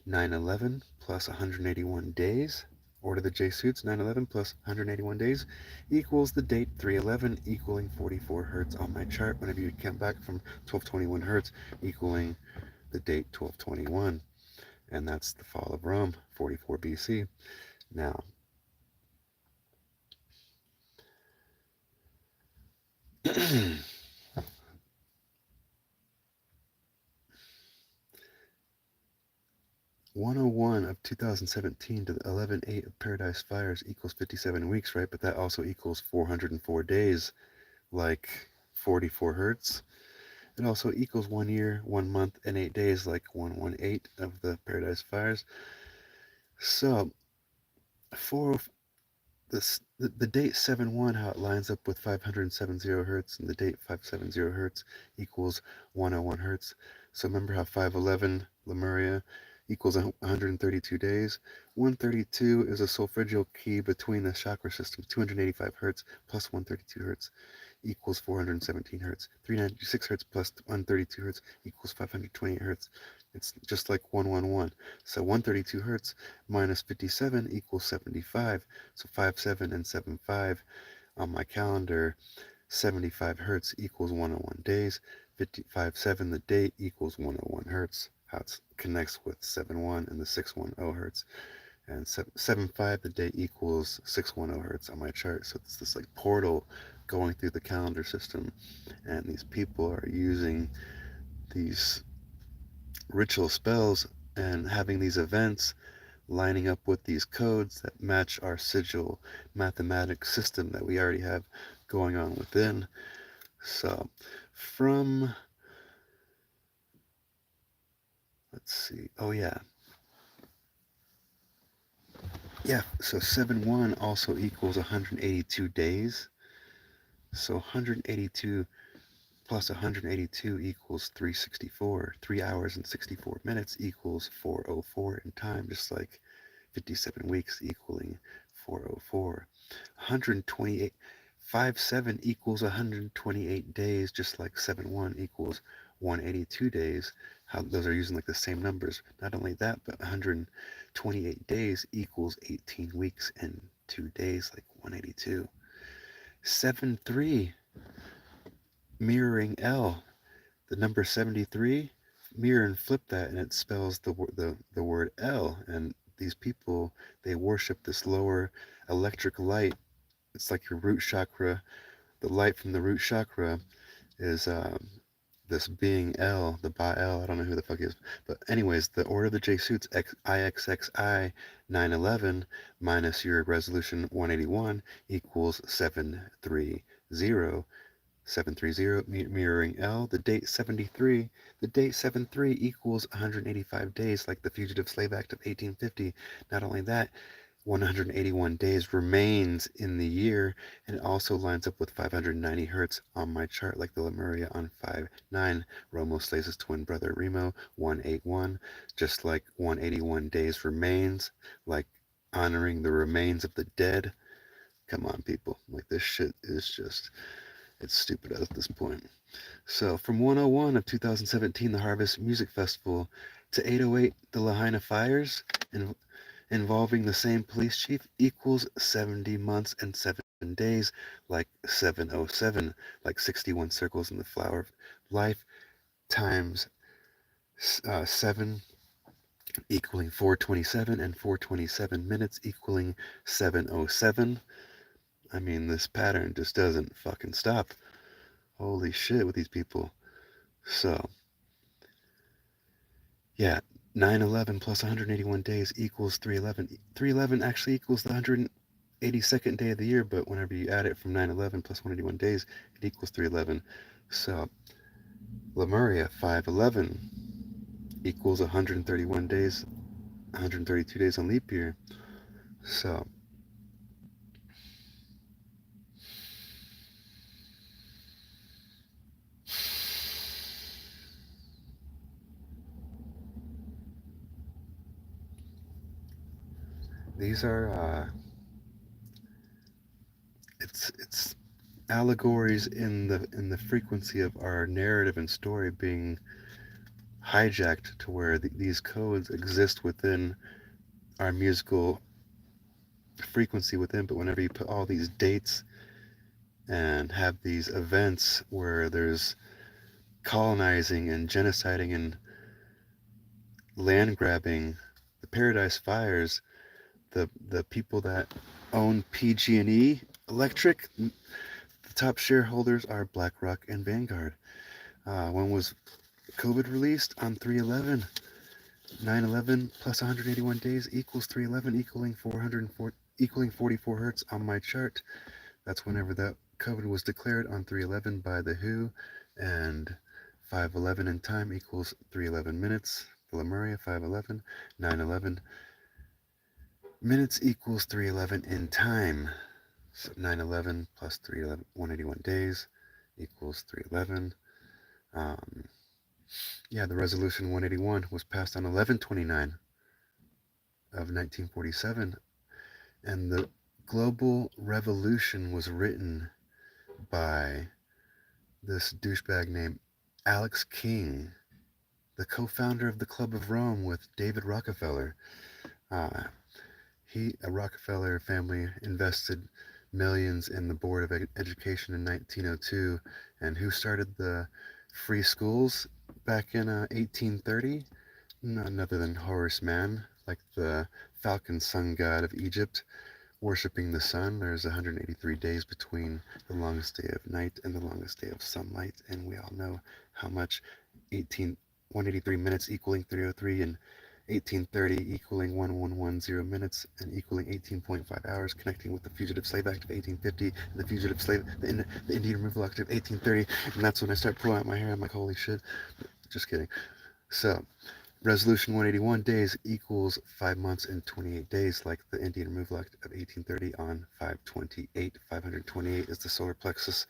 9/11 plus 181 days, order the Jesuits, 9/11 plus 181 days equals the date 3/11, equaling 44 hertz on my chart whenever you come back from 1221 hertz, equaling the date 1221. And that's the fall of Rome, 44 BC. Now, 101 of 2017 to the 11/8 of Paradise Fires equals 57 weeks, right? But that also equals 404 days, like 44 hertz. It also equals 1 year, 1 month, and 8 days, like 118 of the Paradise Fires. So, for the date 7/1, how it lines up with 570 hertz, and the date 570 hertz equals 101 hertz. So remember how 5/11 Lemuria equals 132 days. 132 is a solfeggio key between the chakra systems. 285 hertz plus 132 hertz equals 417 hertz. 396 hertz plus 132 hertz equals 528 hertz. It's just like 111. So 132 hertz minus 57 equals 75. So 57 and 75 on my calendar. 75 hertz equals 101 days. 55.7 the date equals 101 hertz. How it connects with 7.1 and the 610 hertz. And 7.5 the date equals 610 hertz on my chart. So it's this like portal going through the calendar system. And these people are using these ritual spells and having these events lining up with these codes that match our sigil mathematic system that we already have going on within. So from, let's see, oh yeah, so 7-1 also equals 182 days. So 182 plus 182 equals 364. 3 hours and 64 minutes equals 404 in time, just like 57 weeks equaling 404. 128, 5-7 equals 128 days, just like 7-1 equals 182 days. How those are using like the same numbers. Not only that, but 128 days equals 18 weeks and 2 days, like 182. 7-3 mirroring L. The number 73, mirror and flip that, and it spells the word L. And these people, they worship this lower electric light. It's like your root chakra. The light from the root chakra is this being L, the Ba-El. I don't know who the fuck he is. But anyways, the order of the J suits IXXI 911 minus your resolution 181 equals 730. 730 mirroring L. The date 73. The date 73 equals 185 days, like the Fugitive Slave Act of 1850. Not only that, 181 days remains in the year, and it also lines up with 590 hertz on my chart, like the Lemuria on 5-9. Romo slays his twin brother Remo, 181. Just like 181 days remains, like honoring the remains of the dead. Come on, people. Like, this shit is just, it's stupid at this point. So from 101 of 2017, the Harvest Music Festival, to 808, the Lahaina Fires, and involving the same police chief equals 70 months and 7 days, like 707, like 61 circles in the flower of life, times 7 equaling 427, and 427 minutes equaling 707. I mean, this pattern just doesn't fucking stop. Holy shit with these people. So, yeah, 9/11 plus 181 days equals 3/11. 3/11 actually equals the 182nd day of the year, but whenever you add it from 9/11 plus 181 days, it equals 3/11. So, Lemuria 5/11 equals 131 days, 132 days on leap year. So, these are it's allegories in the frequency of our narrative and story being hijacked to where these codes exist within our musical frequency within, but whenever you put all these dates and have these events where there's colonizing and genociding and land grabbing, the Paradise Fires, the people that own PG&E Electric, the top shareholders are BlackRock and Vanguard. When was COVID released? On 3/11. 9/11 plus 181 days equals 3/11, equaling 404, equaling 44 hertz on my chart. That's whenever that COVID was declared on 3/11 by the WHO, and 5/11 in time equals 3/11 minutes. The Lemuria 5/11, 9/11 minutes equals 3/11 in time. So 9/11 plus 3/11, 181 days equals 3/11. Yeah, the Resolution 181 was passed on 11/29 of 1947, and the global revolution was written by this douchebag named Alex King, the co-founder of the Club of Rome with David Rockefeller. Uh, a Rockefeller family invested millions in the Board of Education in 1902, and who started the free schools back in 1830? None other than Horus Man, like the falcon sun god of Egypt, worshipping the sun. There's 183 days between the longest day of night and the longest day of sunlight, and we all know how much 183 minutes equaling 303 and 1830 equaling 1110 minutes and equaling 18.5 hours, connecting with the Fugitive Slave Act of 1850 and the Indian Removal Act of 1830. And that's when I start pulling out my hair. I'm like, holy shit. Just kidding. So, Resolution 181 days equals 5 months and 28 days, like the Indian Removal Act of 1830 on 528. 528 is the solar plexus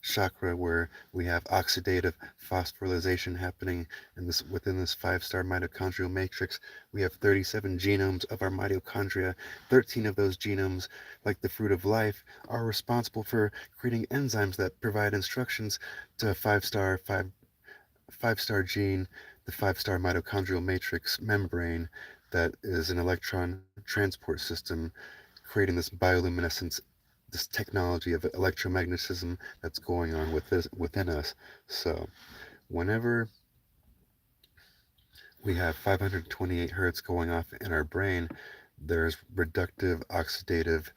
chakra where we have oxidative phosphorylation happening in this within this five-star mitochondrial matrix. We have 37 genomes of our mitochondria. 13 of those genomes, like the fruit of life, are responsible for creating enzymes that provide instructions to five-star gene, the five-star mitochondrial matrix membrane that is an electron transport system creating this bioluminescence, this technology of electromagnetism that's going on within us. So whenever we have 528 hertz going off in our brain, there's reductive oxidative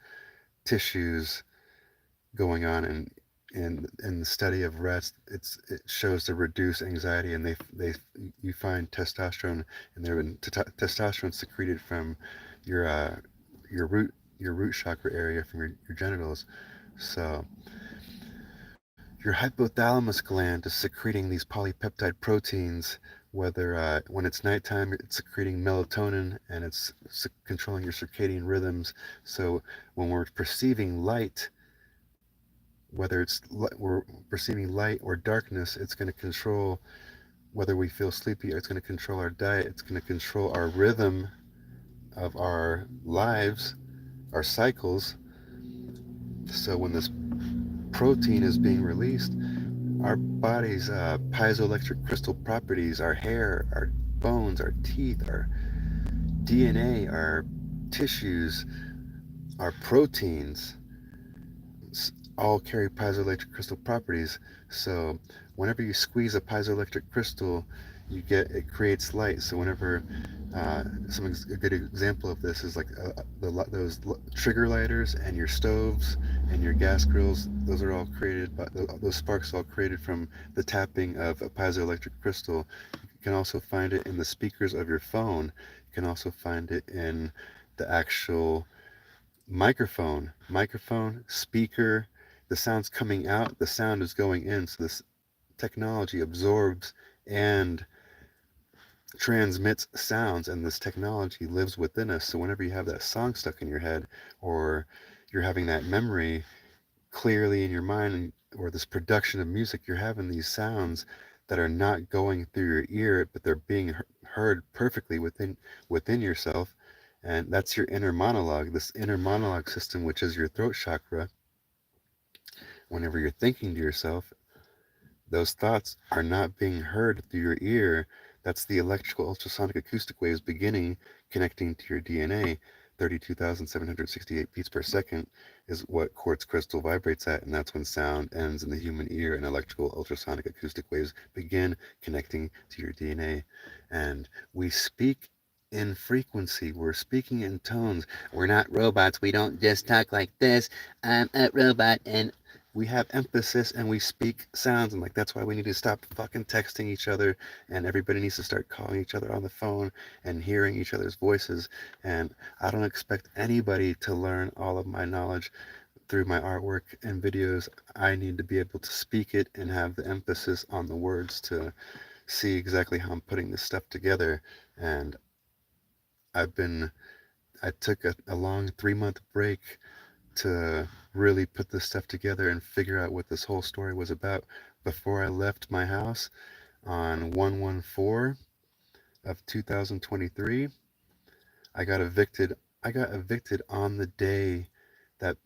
tissues going on, and in the study of rest, it shows to reduce anxiety, and they you find testosterone, and there testosterone secreted from your your root your root chakra area from your genitals. So your hypothalamus gland is secreting these polypeptide proteins. Whether when it's nighttime, it's secreting melatonin, and it's controlling your circadian rhythms. So when we're perceiving light, whether we're perceiving light or darkness, it's going to control whether we feel sleepy, or it's going to control our diet, it's going to control our rhythm of our lives, our cycles. So when this protein is being released, our body's piezoelectric crystal properties, our hair, our bones, our teeth, our DNA, our tissues, our proteins, all carry piezoelectric crystal properties. So whenever you squeeze a piezoelectric crystal, it creates light. So whenever a good example of this is like those trigger lighters and your stoves and your gas grills. Those are all created by those sparks are all created from the tapping of a piezoelectric crystal. You can also find it in the speakers of your phone. You can also find it in the actual microphone, speaker. The sound's coming out, the sound is going in. So this technology absorbs and transmits sounds, and this technology lives within us. So whenever you have that song stuck in your head, or you're having that memory clearly in your mind, or this production of music, you're having these sounds that are not going through your ear, but they're being heard perfectly within yourself. And that's your inner monologue, this inner monologue system, which is your throat chakra. Whenever you're thinking to yourself, those thoughts are not being heard through your ear. That's the electrical ultrasonic acoustic waves beginning connecting to your DNA. 32,768 beats per second is what quartz crystal vibrates at, and that's when sound ends in the human ear and electrical ultrasonic acoustic waves begin connecting to your DNA. And we speak in frequency. We're speaking in tones. We're not robots. We don't just talk like this. I'm a robot and we have emphasis and we speak sounds, and like that's why we need to stop fucking texting each other, and everybody needs to start calling each other on the phone and hearing each other's voices. And I don't expect anybody to learn all of my knowledge through my artwork and videos. I need to be able to speak it and have the emphasis on the words to see exactly how I'm putting this stuff together. And I've been I took a long 3-month break to really put this stuff together and figure out what this whole story was about. Before I left my house, on 1/14 of 2023. I got evicted. I got evicted on the day that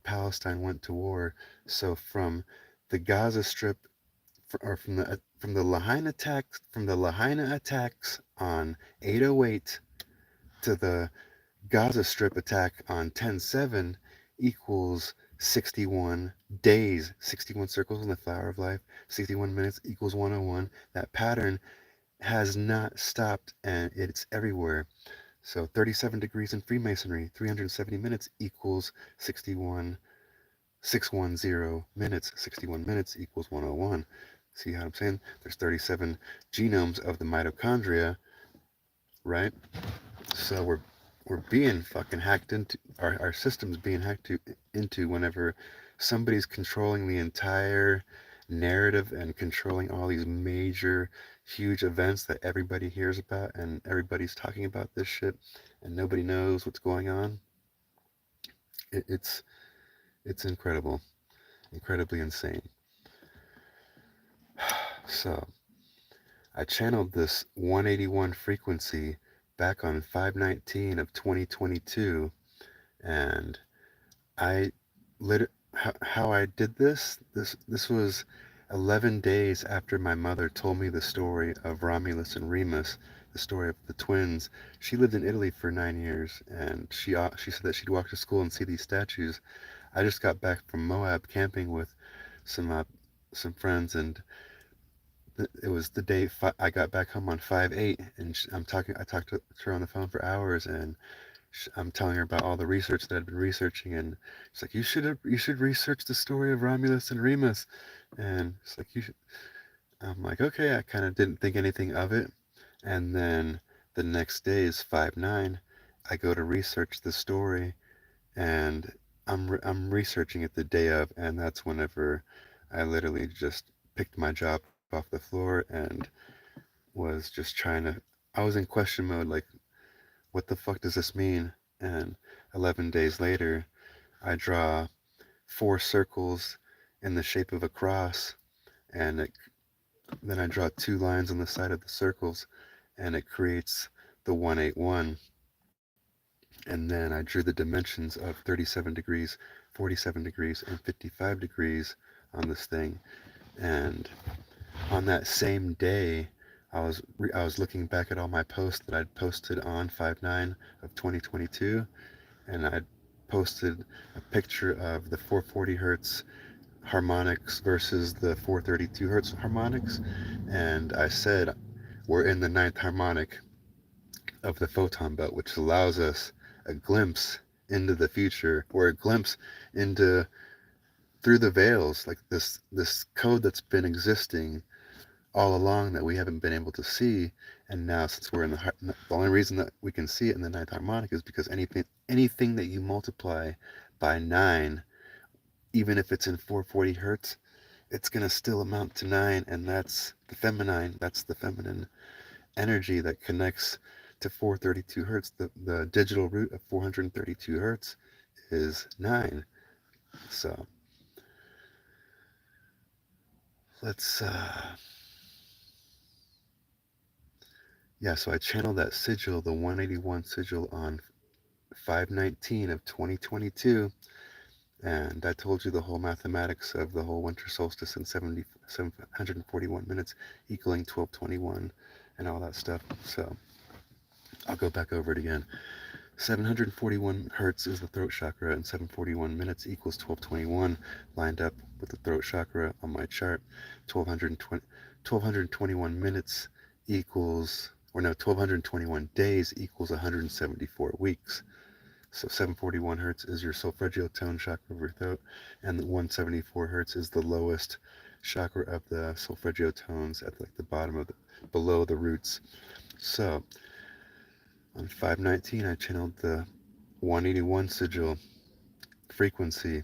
Palestine went to war. So from the Gaza Strip, or from the Lahaina attacks on 8/08 to the Gaza Strip attack on 10/7 equals 61 days, 61 circles in the flower of life, 61 minutes equals 101. That pattern has not stopped and it's everywhere. So 37 degrees in Freemasonry, 370 minutes equals 610 minutes. 61 minutes equals 101. See how I'm saying? There's 37 genomes of the mitochondria, right? So we're being fucking hacked into, our system's being into whenever somebody's controlling the entire narrative and controlling all these major huge events that everybody hears about, and everybody's talking about this shit and nobody knows what's going on. It's incredible, incredibly insane. So I channeled this 181 frequency back on 5/19 of 2022, and I how I did this was 11 days after my mother told me the story of Romulus and Remus, the story of the twins. She lived in Italy for 9 years, and she said that she'd walk to school and see these statues. I just got back from Moab camping with some uh, some friends, and it was the day I got back home on 5/8, and I talked to her on the phone for hours, and I'm telling her about all the research that I'd been researching, and she's like, you should research the story of Romulus and Remus," and it's like you should. I'm like, okay, I kind of didn't think anything of it, and then the next day is 5/9. I go to research the story, and I'm researching it the day of, and that's whenever I literally just picked my jaw off the floor and was just trying to. I was in question mode, like, what the fuck does this mean? And 11 days later, I draw 4 circles in the shape of a cross, and then I draw 2 lines on the side of the circles, and it creates the 181. And then I drew the dimensions of 37 degrees, 47 degrees, and 55 degrees on this thing. And on that same day, I was looking back at all my posts that I'd posted on 5/9 of 2022, and I'd posted a picture of the 440 hertz harmonics versus the 432 hertz harmonics, and I said we're in the ninth harmonic of the photon belt, which allows us a glimpse into the future, or a glimpse into through the veils, like this code that's been existing all along that we haven't been able to see. And now, since we're in the only reason that we can see it in the ninth harmonic is because anything that you multiply by 9, even if it's in 440 hertz, it's going to still amount to 9, and that's the feminine energy that connects to 432 hertz. The digital root of 432 hertz is 9. So let's so I channeled that sigil, the 181 sigil, on 5/19 of 2022, and I told you the whole mathematics of the whole winter solstice in 741 minutes equaling 1221 and all that stuff. So I'll go back over it again. 741 hertz is the throat chakra, and 741 minutes equals 1221, lined up with the throat chakra on my chart. 1221 minutes equals, or no, 1221 days equals 174 weeks. So 741 hertz is your solfeggio tone chakra of your throat, and the 174 hertz is the lowest chakra of the solfeggio tones at like the bottom of below the roots. So on 5/19, I channeled the 181 sigil frequency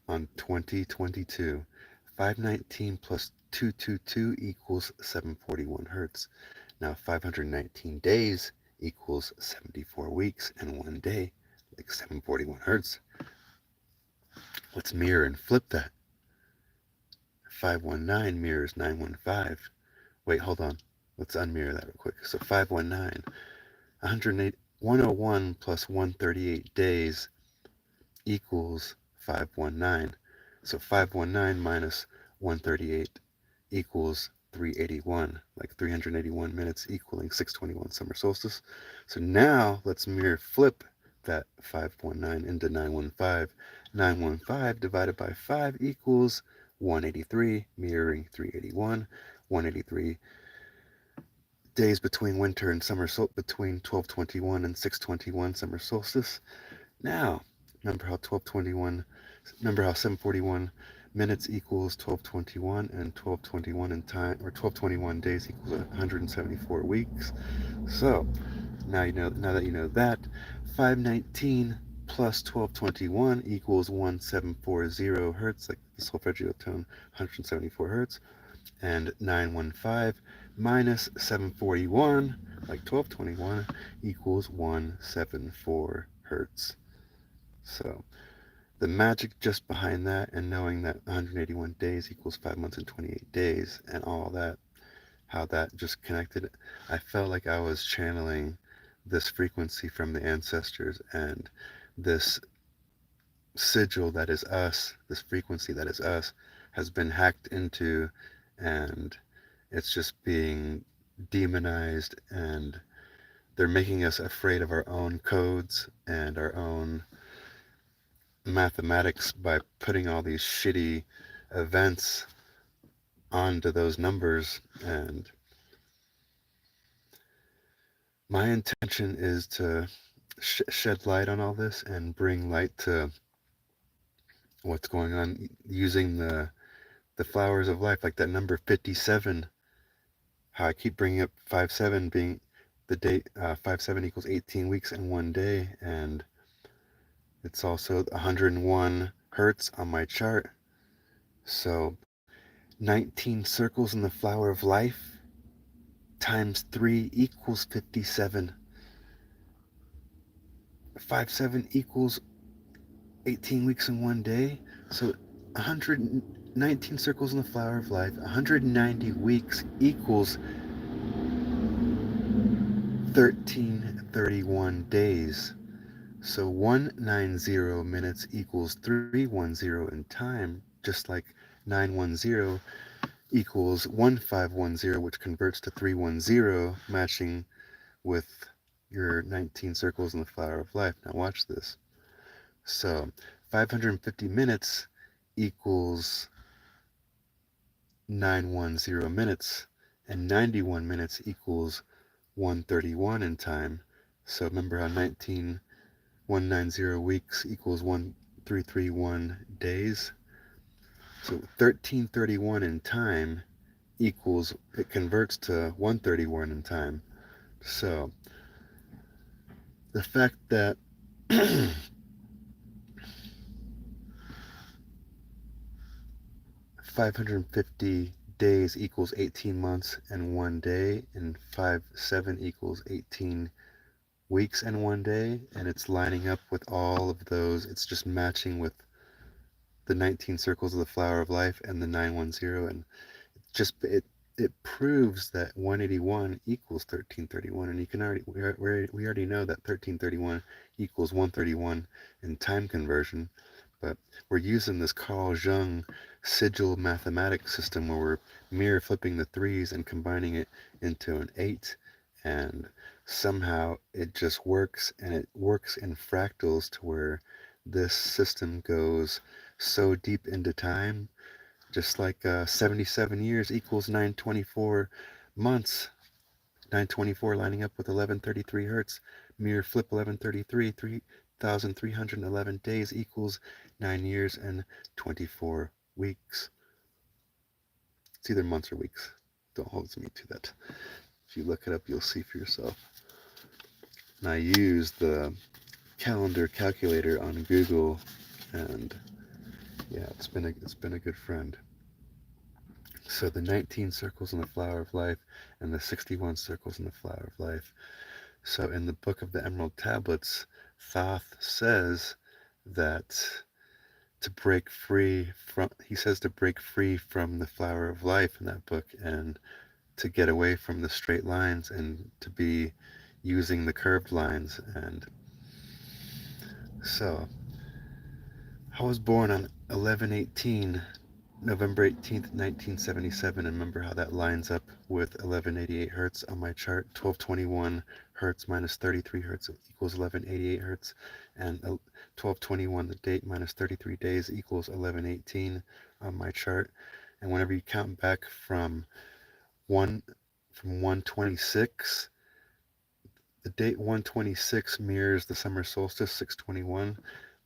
on 2022. 5/19 plus 222 equals 741 hertz. Now 519 days equals 74 weeks, and 1 day, like 741 hertz. Let's mirror and flip that. 519 mirrors 915. Wait, hold on. Let's unmirror that real quick. So 519, 108, 101 plus 138 days equals 519. So 519 minus 138 equals 381, like 381 minutes equaling 621 summer solstice. So now let's mirror flip that 519 into 915. 915 divided by 5 equals 183, mirroring 381. 183 days between winter and summer between 1221 and 621 summer solstice. Now, remember how 741 minutes equals 1221 and 1221 in time, or 1221 days equals 174 weeks. So, now that you know that, 519 plus 1221 equals 1740 hertz, like the solfeggio tone, 174 hertz, and 915 minus 741, like 1221, equals 174 hertz. So the magic just behind that, and knowing that 181 days equals 5 months and 28 days, and all that, how that just connected, I felt like I was channeling this frequency from the ancestors, and this sigil that is us, this frequency that is us, has been hacked into, and it's just being demonized, and they're making us afraid of our own codes and our own mathematics by putting all these shitty events onto those numbers. And my intention is to shed light on all this and bring light to what's going on using the flowers of life, like that number 57, how I keep bringing up 57 being the date. 57 equals 18 weeks and 1 day, and it's also 101 hertz on my chart. So 19 circles in the flower of life times 3 equals 57. 57 equals 18 weeks in 1 day. So 119 circles in the flower of life, 190 weeks equals 1331 days. So 190 minutes equals 310 in time, just like 910 equals 1510, which converts to 310, matching with your 19 circles in the flower of life. Now watch this. So 550 minutes equals 910 minutes, and 91 minutes equals 131 in time. So remember how 190 weeks equals 1331 days. So 1331 in time equals, it converts to 131 in time. So the fact that 550 days equals 18 months and 1 day, and 57 equals 18 weeks and 1 day, and it's lining up with all of those. It's just matching with the 19 circles of the flower of life and the 910, and it proves that 181 equals 1331, and you can we already know that 1331 equals 131 in time conversion, but we're using this Carl Jung sigil mathematics system where we're mirror flipping the threes and combining it into an 8, and somehow it just works, and it works in fractals to where this system goes so deep into time, just like 77 years equals 924 months. 924 lining up with 1133 hertz. Mirror flip 1133. 3,311 days equals 9 years and 24 weeks. It's either months or weeks. Don't hold me to that. If you look it up, you'll see for yourself. And I use the calendar calculator on Google, and yeah, it's been a good friend. So the 19 circles in the flower of life and the 61 circles in the flower of life. So in the Book of the Emerald Tablets, Thoth says that to break free from, he says to break free from the flower of life in that book, and to get away from the straight lines and to be using the curved lines. And so I was born on 11/18, November 18th, 1977, and remember how that lines up with 1188 hertz on my chart. 1221 hertz minus 33 hertz equals 1188 hertz, and 1221, the date, minus 33 days equals 1118 on my chart. And whenever you count back from 126, the date 126 mirrors the summer solstice, 621.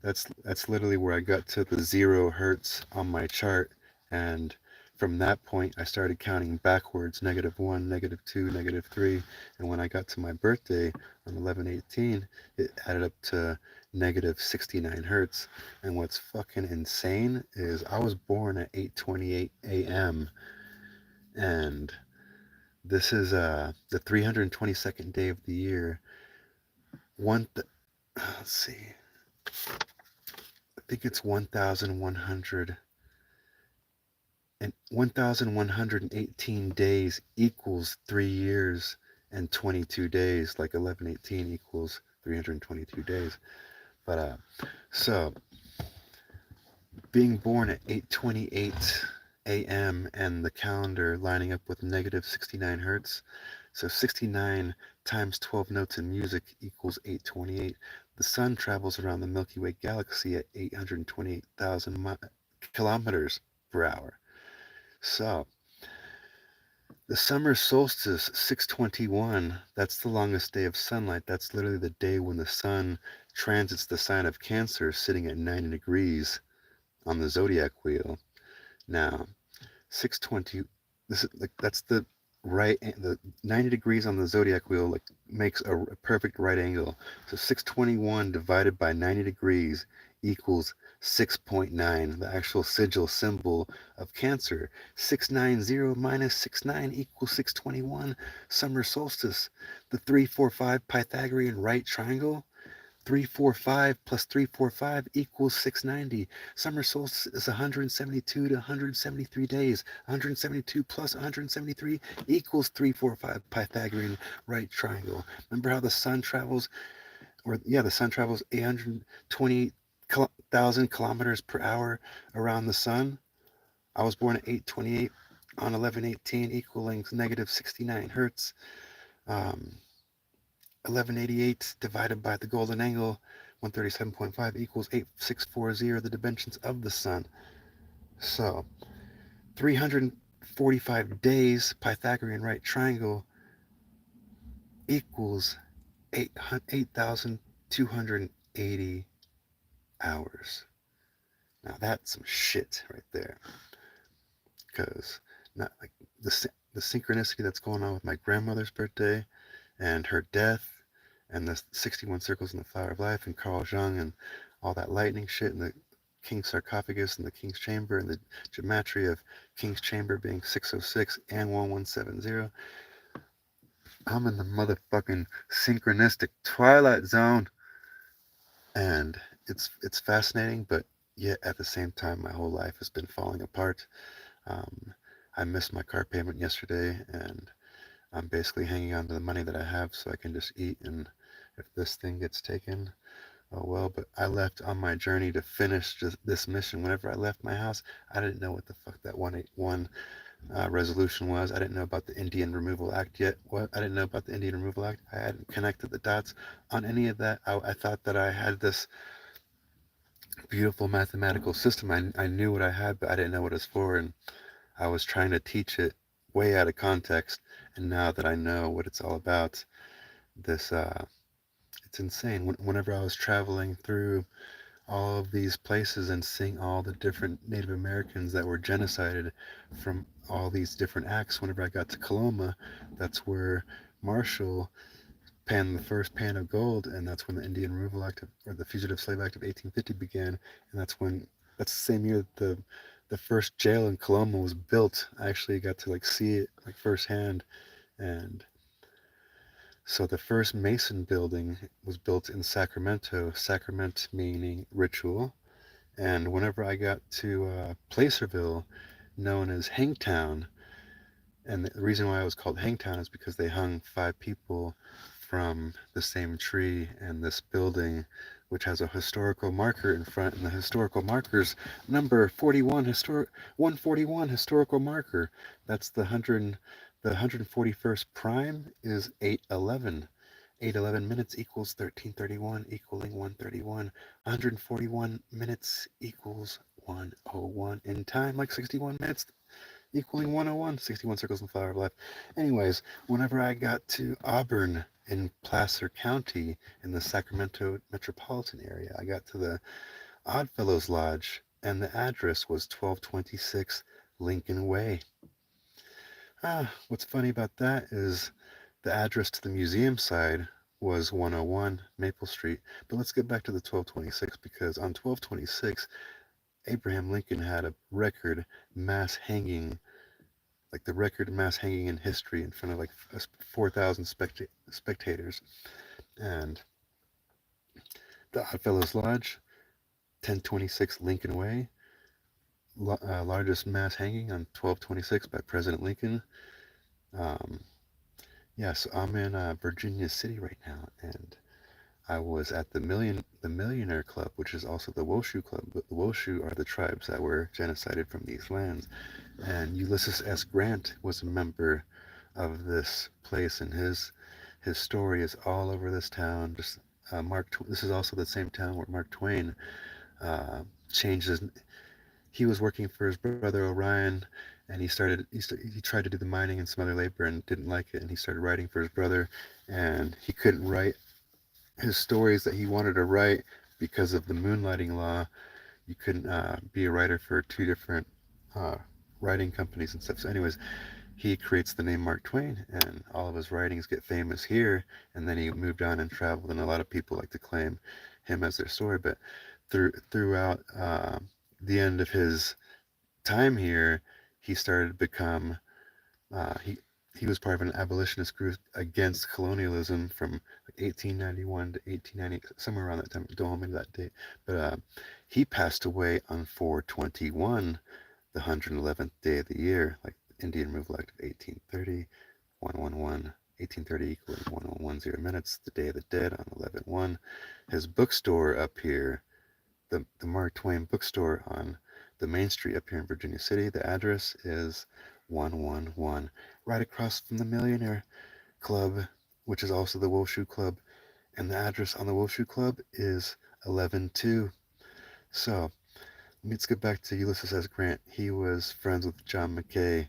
That's literally where I got to the 0 hertz on my chart, and from that point I started counting backwards, -1, -2, -3, and when I got to my birthday on 11/18, it added up to -69 hertz. And what's fucking insane is I was born at 8:28 a.m. and this is the 322nd day of the year. Let's see. I think it's 1,100 and 1,118 days equals 3 years and 22 days, like 11/18 equals 322 days. But so being born at 8:28 a.m. and the calendar lining up with -69 hertz. So 69 times 12 notes in music equals 828. The sun travels around the Milky Way galaxy at 828,000 kilometers per hour. So the summer solstice, 621, that's the longest day of sunlight. That's literally the day when the sun transits the sign of Cancer, sitting at 90 degrees on the zodiac wheel. Now, 620, this is like, that's the the 90 degrees on the zodiac wheel, like, makes a perfect right angle. So 621 divided by 90 degrees equals 6.9, the actual sigil symbol of Cancer. 690 minus 69 equals 621. Summer solstice, the 345 Pythagorean right triangle. 345 plus 345 equals 690. Summer solstice is 172 to 173 days. 172 plus 173 equals 345 Pythagorean right triangle. Remember how the sun travels, the sun travels 828,000 kilometers per hour around the sun? I was born at 8:28 on 11/18, equaling -69 hertz. 1188 divided by the golden angle, 137.5, equals 8640, the dimensions of the sun. So 345 days, Pythagorean right triangle, equals 8,280 hours. Now that's some shit right there. Because not like the synchronicity that's going on with my grandmother's birthday and her death, and the 61 circles in the flower of life, and Carl Jung, and all that lightning shit, and the king's sarcophagus and the king's chamber, and the gematria of king's chamber being 606 and 1170. I'm in the motherfucking synchronistic twilight zone, and it's fascinating, but yet at the same time my whole life has been falling apart. I missed my car payment yesterday, and I'm basically hanging on to the money that I have so I can just eat. And if this thing gets taken, oh well. But I left on my journey to finish this mission. Whenever I left my house, I didn't know what the fuck that 181 resolution was. I didn't know about the Indian Removal Act yet. What? I didn't know about the Indian Removal Act. I hadn't connected the dots on any of that. I thought that I had this beautiful mathematical system. I knew what I had, but I didn't know what it's for. And I was trying to teach it way out of context. And now that I know what it's all about, it's insane. Whenever I was traveling through all of these places and seeing all the different Native Americans that were genocided from all these different acts, whenever I got to Coloma, that's where Marshall panned the first pan of gold, and that's when the Indian Removal Act or the Fugitive Slave Act of 1850 began, and that's the same year that the first jail in Coloma was built. I actually got to see it firsthand. And so the first Mason building was built in Sacramento, sacrament meaning ritual, And whenever I got to Placerville, known as Hangtown, and the reason why it was called Hangtown is because they hung 5 people from the same tree and this building, which has a historical marker in front, and the historical marker's number 41, 141 historical marker. That's the 141st prime is 811. 811 minutes equals 1331 equaling 131. 141 minutes equals 101 in time, like 61 minutes equaling 101, 61 circles in the flower of life. Anyways, whenever I got to Auburn in Placer County in the Sacramento metropolitan area, I got to the Oddfellows Lodge, and the address was 1226 Lincoln Way. What's funny about that is the address to the museum side was 101 Maple Street. But let's get back to the 1226, because on 1226, Abraham Lincoln had a record mass hanging, like the record mass hanging in history, in front of like 4,000 spectators. And the Oddfellows Lodge, 1026 Lincoln Way, largest mass hanging on 1226 by President Lincoln. Um, yeah, so I'm in Virginia City right now, and I was at the Millionaire Club, which is also the Woshu Club. But the Woshu are the tribes that were genocided from these lands, and Ulysses S. Grant was a member of this place, and his story is all over this town. Just this is also the same town where Mark Twain changed his. He was working for his brother Orion, and he tried to do the mining and some other labor and didn't like it, and he started writing for his brother, and he couldn't write his stories that he wanted to write because of the moonlighting law. You couldn't be a writer for 2 different uh, writing companies and stuff. So, anyways, he creates the name Mark Twain, and all of his writings get famous here. And then he moved on and traveled, and a lot of people like to claim him as their story. But throughout the end of his time here, he started to become uh, he he was part of an abolitionist group against colonialism from like 1891 to 1890, somewhere around that time. Don't hold me to that date. But he passed away on 421, the 111th day of the year, like Indian Removal Act of 1830, 111, 1830 equaling 1110 minutes, the Day of the Dead on 11/1. His bookstore up here, the Mark Twain bookstore on the main street up here in Virginia City, the address is 111, right across from the Millionaire Club, which is also the Woshu Club, and the address on the Woshu Club is 11-2. So let's get back to Ulysses S. Grant. He was friends with John Mackay,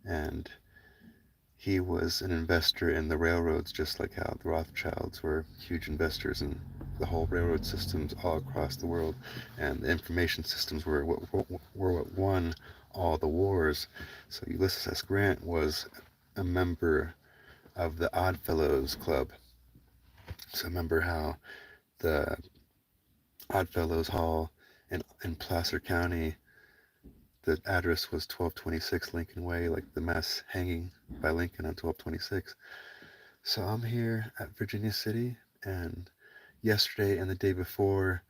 and he was an investor in the railroads, just like how the Rothschilds were huge investors in the whole railroad systems all across the world, and the information systems were what won all the wars. So Ulysses S. Grant was a member of the Oddfellows Club. So remember how the Oddfellows Hall in Placer County, the address was 1226 Lincoln Way, like the mass hanging by Lincoln on 1226. So I'm here at Virginia City, and yesterday and the day before,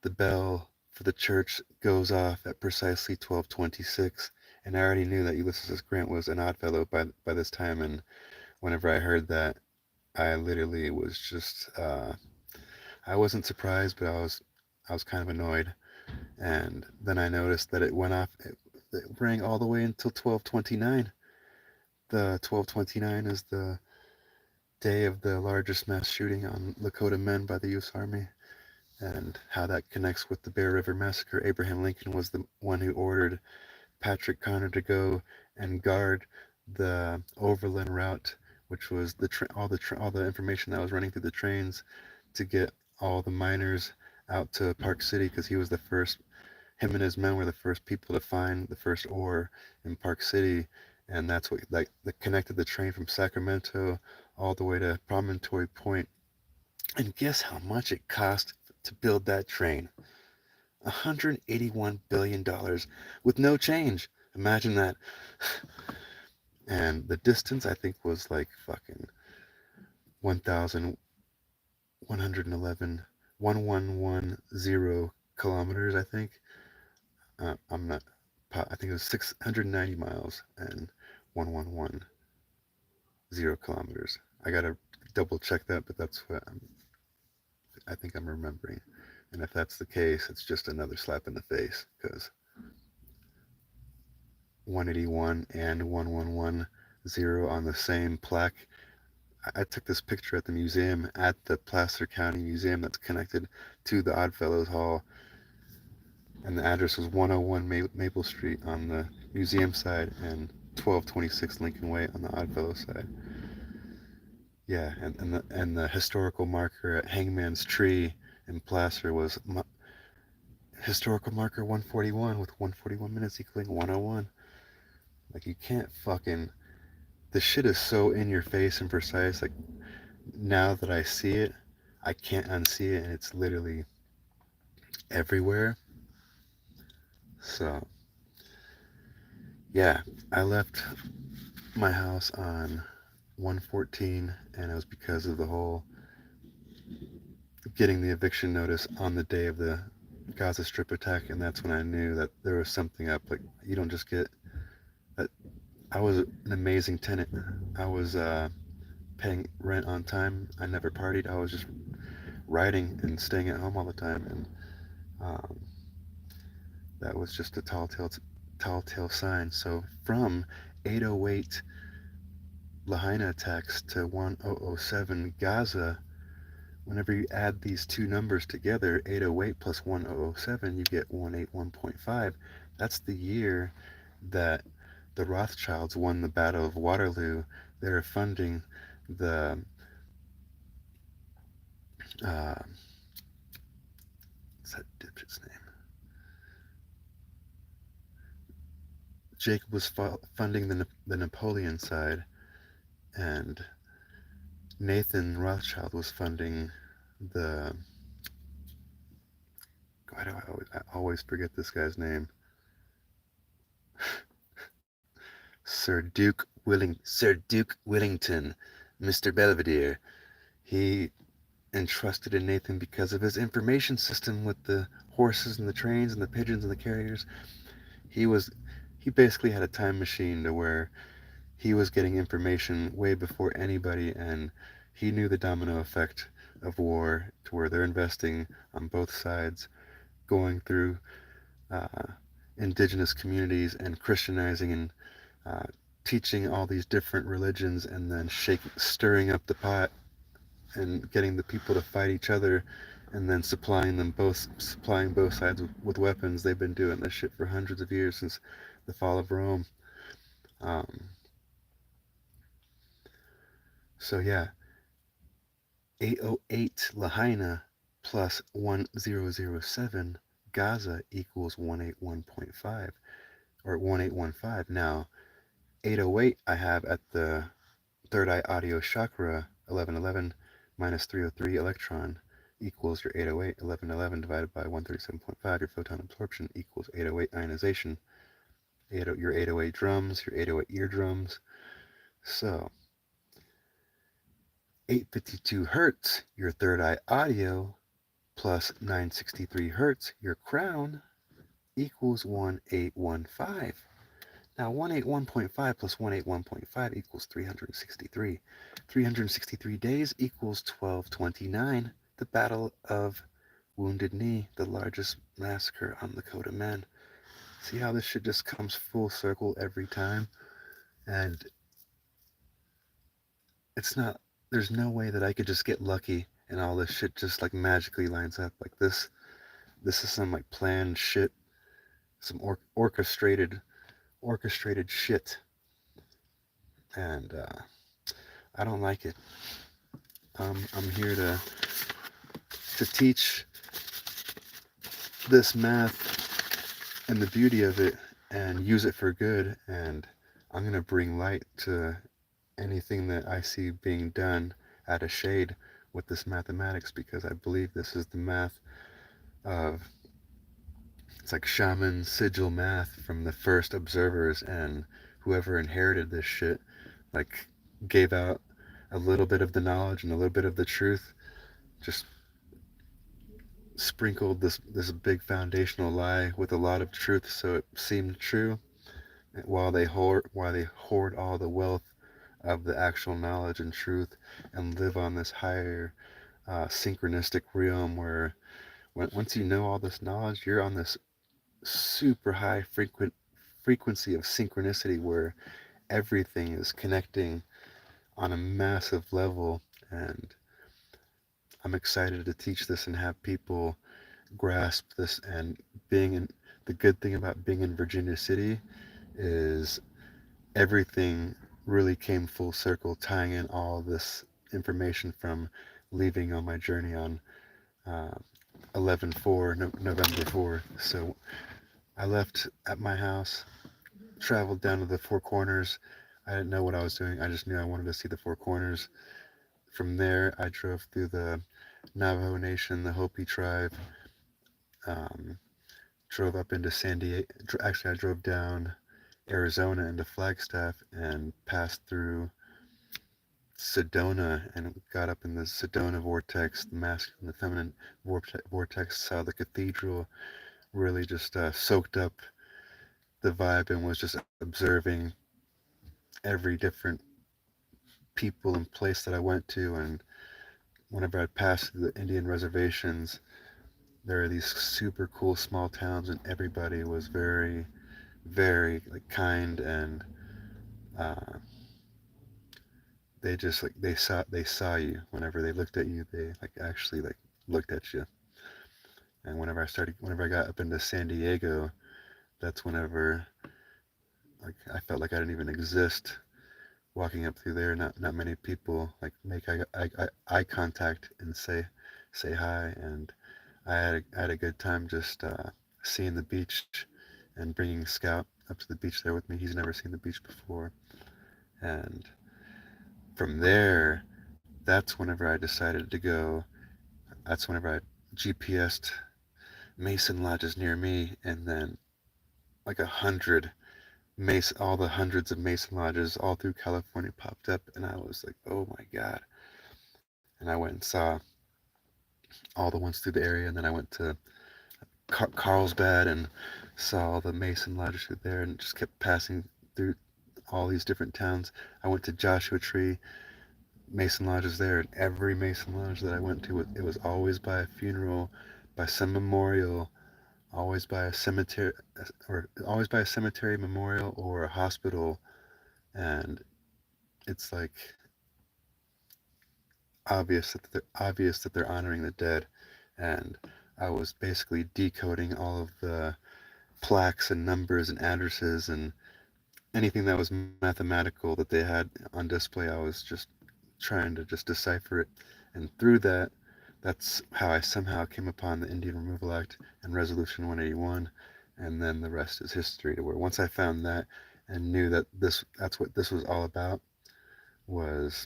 the bell for the church goes off at precisely 1226, and I already knew that Ulysses S. Grant was an Oddfellow by this time, and whenever I heard that, I literally was just I wasn't surprised, but I was kind of annoyed. And then I noticed that it went off. It rang all the way until 1229. The 1229 is the day of the largest mass shooting on Lakota men by the U.S. Army, and how that connects with the Bear River Massacre. Abraham Lincoln was the one who ordered Patrick Connor to go and guard the overland route, which was all the information that was running through the trains to get all the miners out to Park City, because he was the first. Him and his men were the first people to find the first ore in Park City, and that's what like that connected the train from Sacramento all the way to Promontory Point. And guess how much it cost to build that train? $181 billion with no change. Imagine that. And the distance, I think, was like fucking 1,111, 1110 kilometers, I think. I'm not. I think it was 690 miles and 111 kilometers. I gotta double check that, but that's what I think I'm remembering. And if that's the case, it's just another slap in the face because 181 and 1110 on the same plaque. I took this picture at the museum, at the Placer County Museum that's connected to the Oddfellows Hall, and the address was 101 Maple Street on the museum side and 1226 Lincoln Way on the Oddfellows side. Yeah, and the historical marker at Hangman's Tree in Placer was historical marker 141 with 141 minutes equaling 101. Like, you can't fucking. The shit is so in your face and precise. Like, now that I see it, I can't unsee it, and it's literally everywhere. So, yeah, I left my house on 114, and it was because of the whole getting the eviction notice on the day of the Gaza Strip attack, and that's when I knew that there was something up. Like, you don't just get that. I was an amazing tenant. I was paying rent on time. I never partied. I was just riding and staying at home all the time, and um, that was just a tall tale sign. So from 808 Lahaina attacks to 1007 Gaza, whenever you add these two numbers together, 808 plus 1007, you get 181.5. That's the year that the Rothschilds won the Battle of Waterloo. They were funding the uh, what's that dipshit's name? Jacob was funding the Napoleon side, and Nathan Rothschild was funding the. Why do I always forget this guy's name? Sir Duke Wellington, Mr. Belvedere. He entrusted in Nathan because of his information system with the horses and the trains and the pigeons and the carriers. He was he basically had a time machine to where he was getting information way before anybody, and he knew the domino effect of war to where they're investing on both sides, going through uh, indigenous communities and Christianizing and uh, teaching all these different religions, and then stirring up the pot and getting the people to fight each other, and then supplying both sides with weapons. They've been doing this shit for hundreds of years since the fall of Rome. Um, so yeah, 808 Lahaina plus 1007 Gaza equals 181.5 or 1815. Now, 808 I have at the third eye audio chakra, 1111 minus 303 electron equals your 808. 1111 divided by 137.5, your photon absorption equals 808 ionization. Your 808 drums, your 808 eardrums. So 852 hertz, your third eye audio, plus 963 hertz, your crown, equals 1815. Now 181.5 plus 181.5 equals 363. 363 days equals 1229. The Battle of Wounded Knee, the largest massacre on the Coda Men. See how this shit just comes full circle every time? And it's not, there's no way that I could just get lucky and all this shit just like magically lines up like this. This is some like planned shit, some orchestrated shit, and I don't like it. I'm here to teach this math and the beauty of it and use it for good, and I'm gonna bring light to anything that I see being done out of shade with this mathematics, because I believe this is the math of, it's like shaman sigil math from the first observers, and whoever inherited this shit like gave out a little bit of the knowledge and a little bit of the truth, just sprinkled this big foundational lie with a lot of truth, so it seemed true, while they hoard all the wealth of the actual knowledge and truth, and live on this higher synchronistic realm where once you know all this knowledge, you're on this super high frequency of synchronicity where everything is connecting on a massive level. And I'm excited to teach this and have people grasp this. And being in the good thing about being in Virginia City is everything really came full circle, tying in all this information from leaving on my journey on uh, 11/4, November 4th. So I left at my house, traveled down to the Four Corners. I didn't know what I was doing. I just knew I wanted to see the Four Corners. From there, I drove through the Navajo Nation, the Hopi tribe, um, drove up into San Diego. Actually, I drove down Arizona into Flagstaff and passed through Sedona and got up in the Sedona vortex, the masculine and the feminine vortex, saw the cathedral, really just soaked up the vibe and was just observing every different people and place that I went to. And whenever I passed the Indian reservations, there are these super cool small towns, and everybody was very, very like kind, and uh, they just like they saw you. Whenever they looked at you, they like actually like looked at you. And whenever I got up into San Diego, that's whenever like I felt like I didn't even exist. Walking up through there, not many people like make eye contact and say hi. And I had a good time just seeing the beach and bringing Scout up to the beach there with me. He's never seen the beach before. And from there, that's whenever I decided to go. That's whenever I GPSed Mason lodges near me, and then like 100 all the hundreds of Mason lodges all through California popped up, and I was like, oh my god! And I went and saw all the ones through the area, and then I went to Carlsbad and saw all the Mason lodges through there, and just kept passing through all these different towns. I went to Joshua Tree Mason lodges there, and every Mason lodge that I went to, it was always by a funeral, by some memorial, always by a cemetery, or always by a cemetery memorial or a hospital. And it's like obvious that they're honoring the dead. And I was basically decoding all of the plaques and numbers and addresses and anything that was mathematical that they had on display. I was just trying to just decipher it. And through that, that's how I somehow came upon the Indian Removal Act and Resolution 181. And then the rest is history, to where once I found that and knew that that's what this was all about, was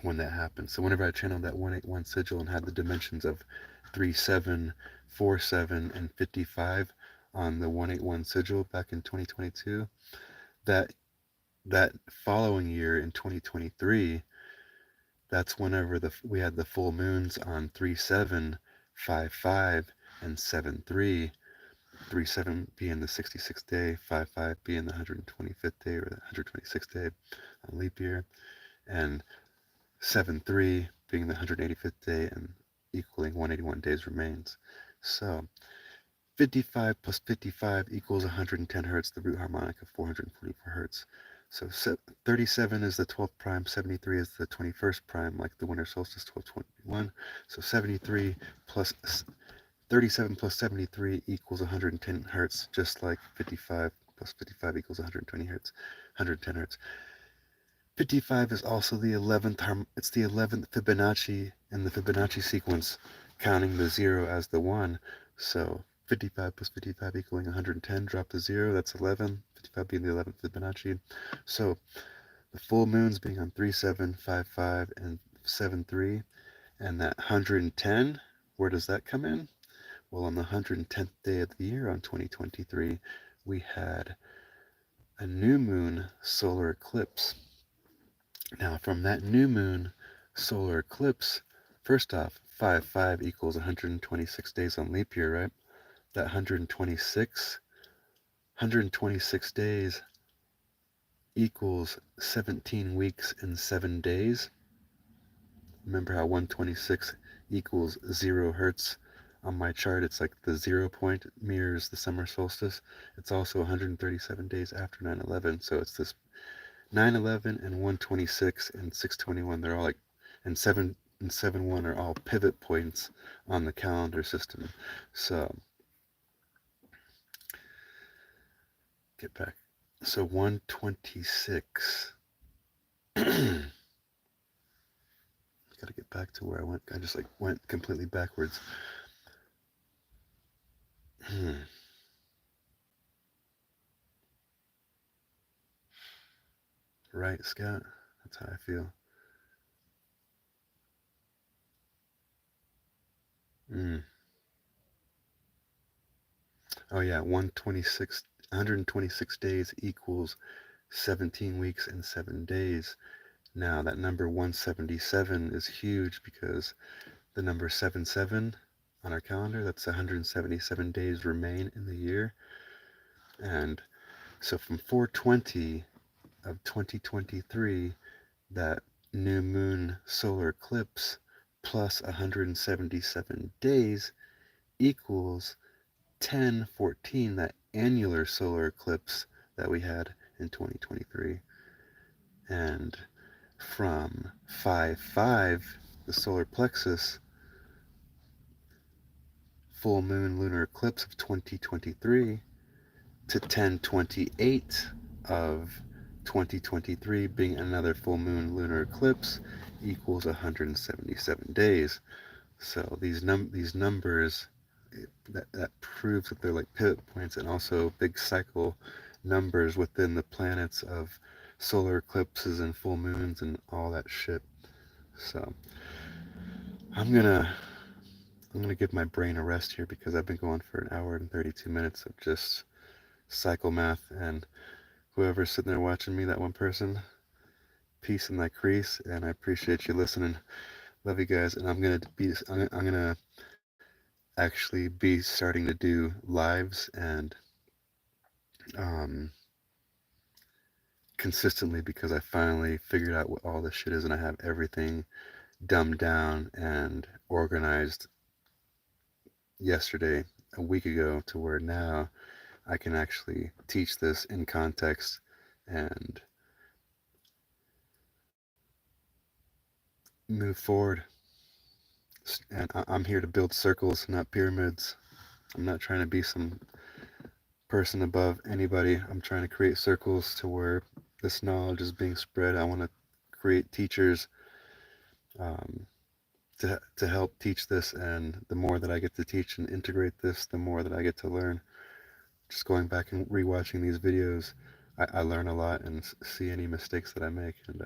when that happened. So whenever I channeled that 181 sigil and had the dimensions of 37, 47, and 55 on the 181 sigil back in 2022, that that following year in 2023, that's whenever we had the full moons on 3/7, 5/5, and 7/3. 3/7 being the 66th day, 5/5 being the 125th day or the 126th day on leap year, and 7/3 being the 185th day and equaling 181 days remains. So 55 plus 55 equals 110 hertz, the root harmonic of 444 hertz. So 37 is the 12th prime, 73 is the 21st prime, like the winter solstice 1221. So 73 plus 37 plus 73 equals 110 hertz, just like 55 plus 55 equals 120 hertz, 110 hertz. 55 is also the 11th it's the 11th Fibonacci in the Fibonacci sequence, counting the 0 as the 1. So 55 plus 55 equaling 110, drop the 0, that's 11, 55 being the 11th Fibonacci. So the full moons being on 3/7, 5/5, and 7/3, and that 110, where does that come in? Well, on the 110th day of the year on 2023, we had a new moon solar eclipse. Now, from that new moon solar eclipse, First off, 5 equals 126 days on leap year, right? That 126 days equals 17 weeks and 7 days. Remember how 126 equals 0 hertz on my chart? It's like the 0 point mirrors the summer solstice. It's also 137 days after 9/11. So it's this 9/11 and 126 and 621. They're all like, and 7 and 7/1 are all pivot points on the calendar system. So get back. So 126. Gotta get back to where I went. I just like went completely backwards. Right, Scott? That's how I feel. Mm. Oh yeah, 126 days equals 17 weeks and 7 days. Now that number 177 is huge because the number 77 on our calendar, that's 177 days remain in the year. And so from 420 of 2023, that new moon solar eclipse plus 177 days equals 1014, that annular solar eclipse that we had in 2023. And from 5/5, the solar plexus full moon lunar eclipse of 2023, to 1028 of 2023 being another full moon lunar eclipse equals 177 days. So these numbers, that proves that they're like pivot points and also big cycle numbers within the planets of solar eclipses and full moons and all that shit. So I'm gonna give my brain a rest here because I've been going for an hour and 32 minutes of just cycle math, and whoever's sitting there watching me, that one person, peace in thy crease, and I appreciate you listening. Love you guys, and I'm gonna actually be starting to do lives and um, consistently because I finally figured out what all this shit is, and I have everything dumbed down and organized yesterday, a week ago, to where now I can actually teach this in context and move forward. And I'm here to build circles, not pyramids. I'm not trying to be some person above anybody. I'm trying to create circles to where this knowledge is being spread. I want to create teachers um, to help teach this, and the more that I get to teach and integrate this, the more that I get to learn. Just going back and rewatching these videos, I learn a lot and see any mistakes that I make, and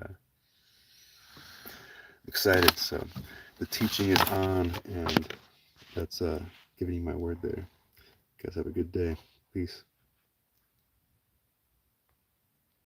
excited. So the teaching is on, and that's giving you my word there. You guys have a good day. Peace.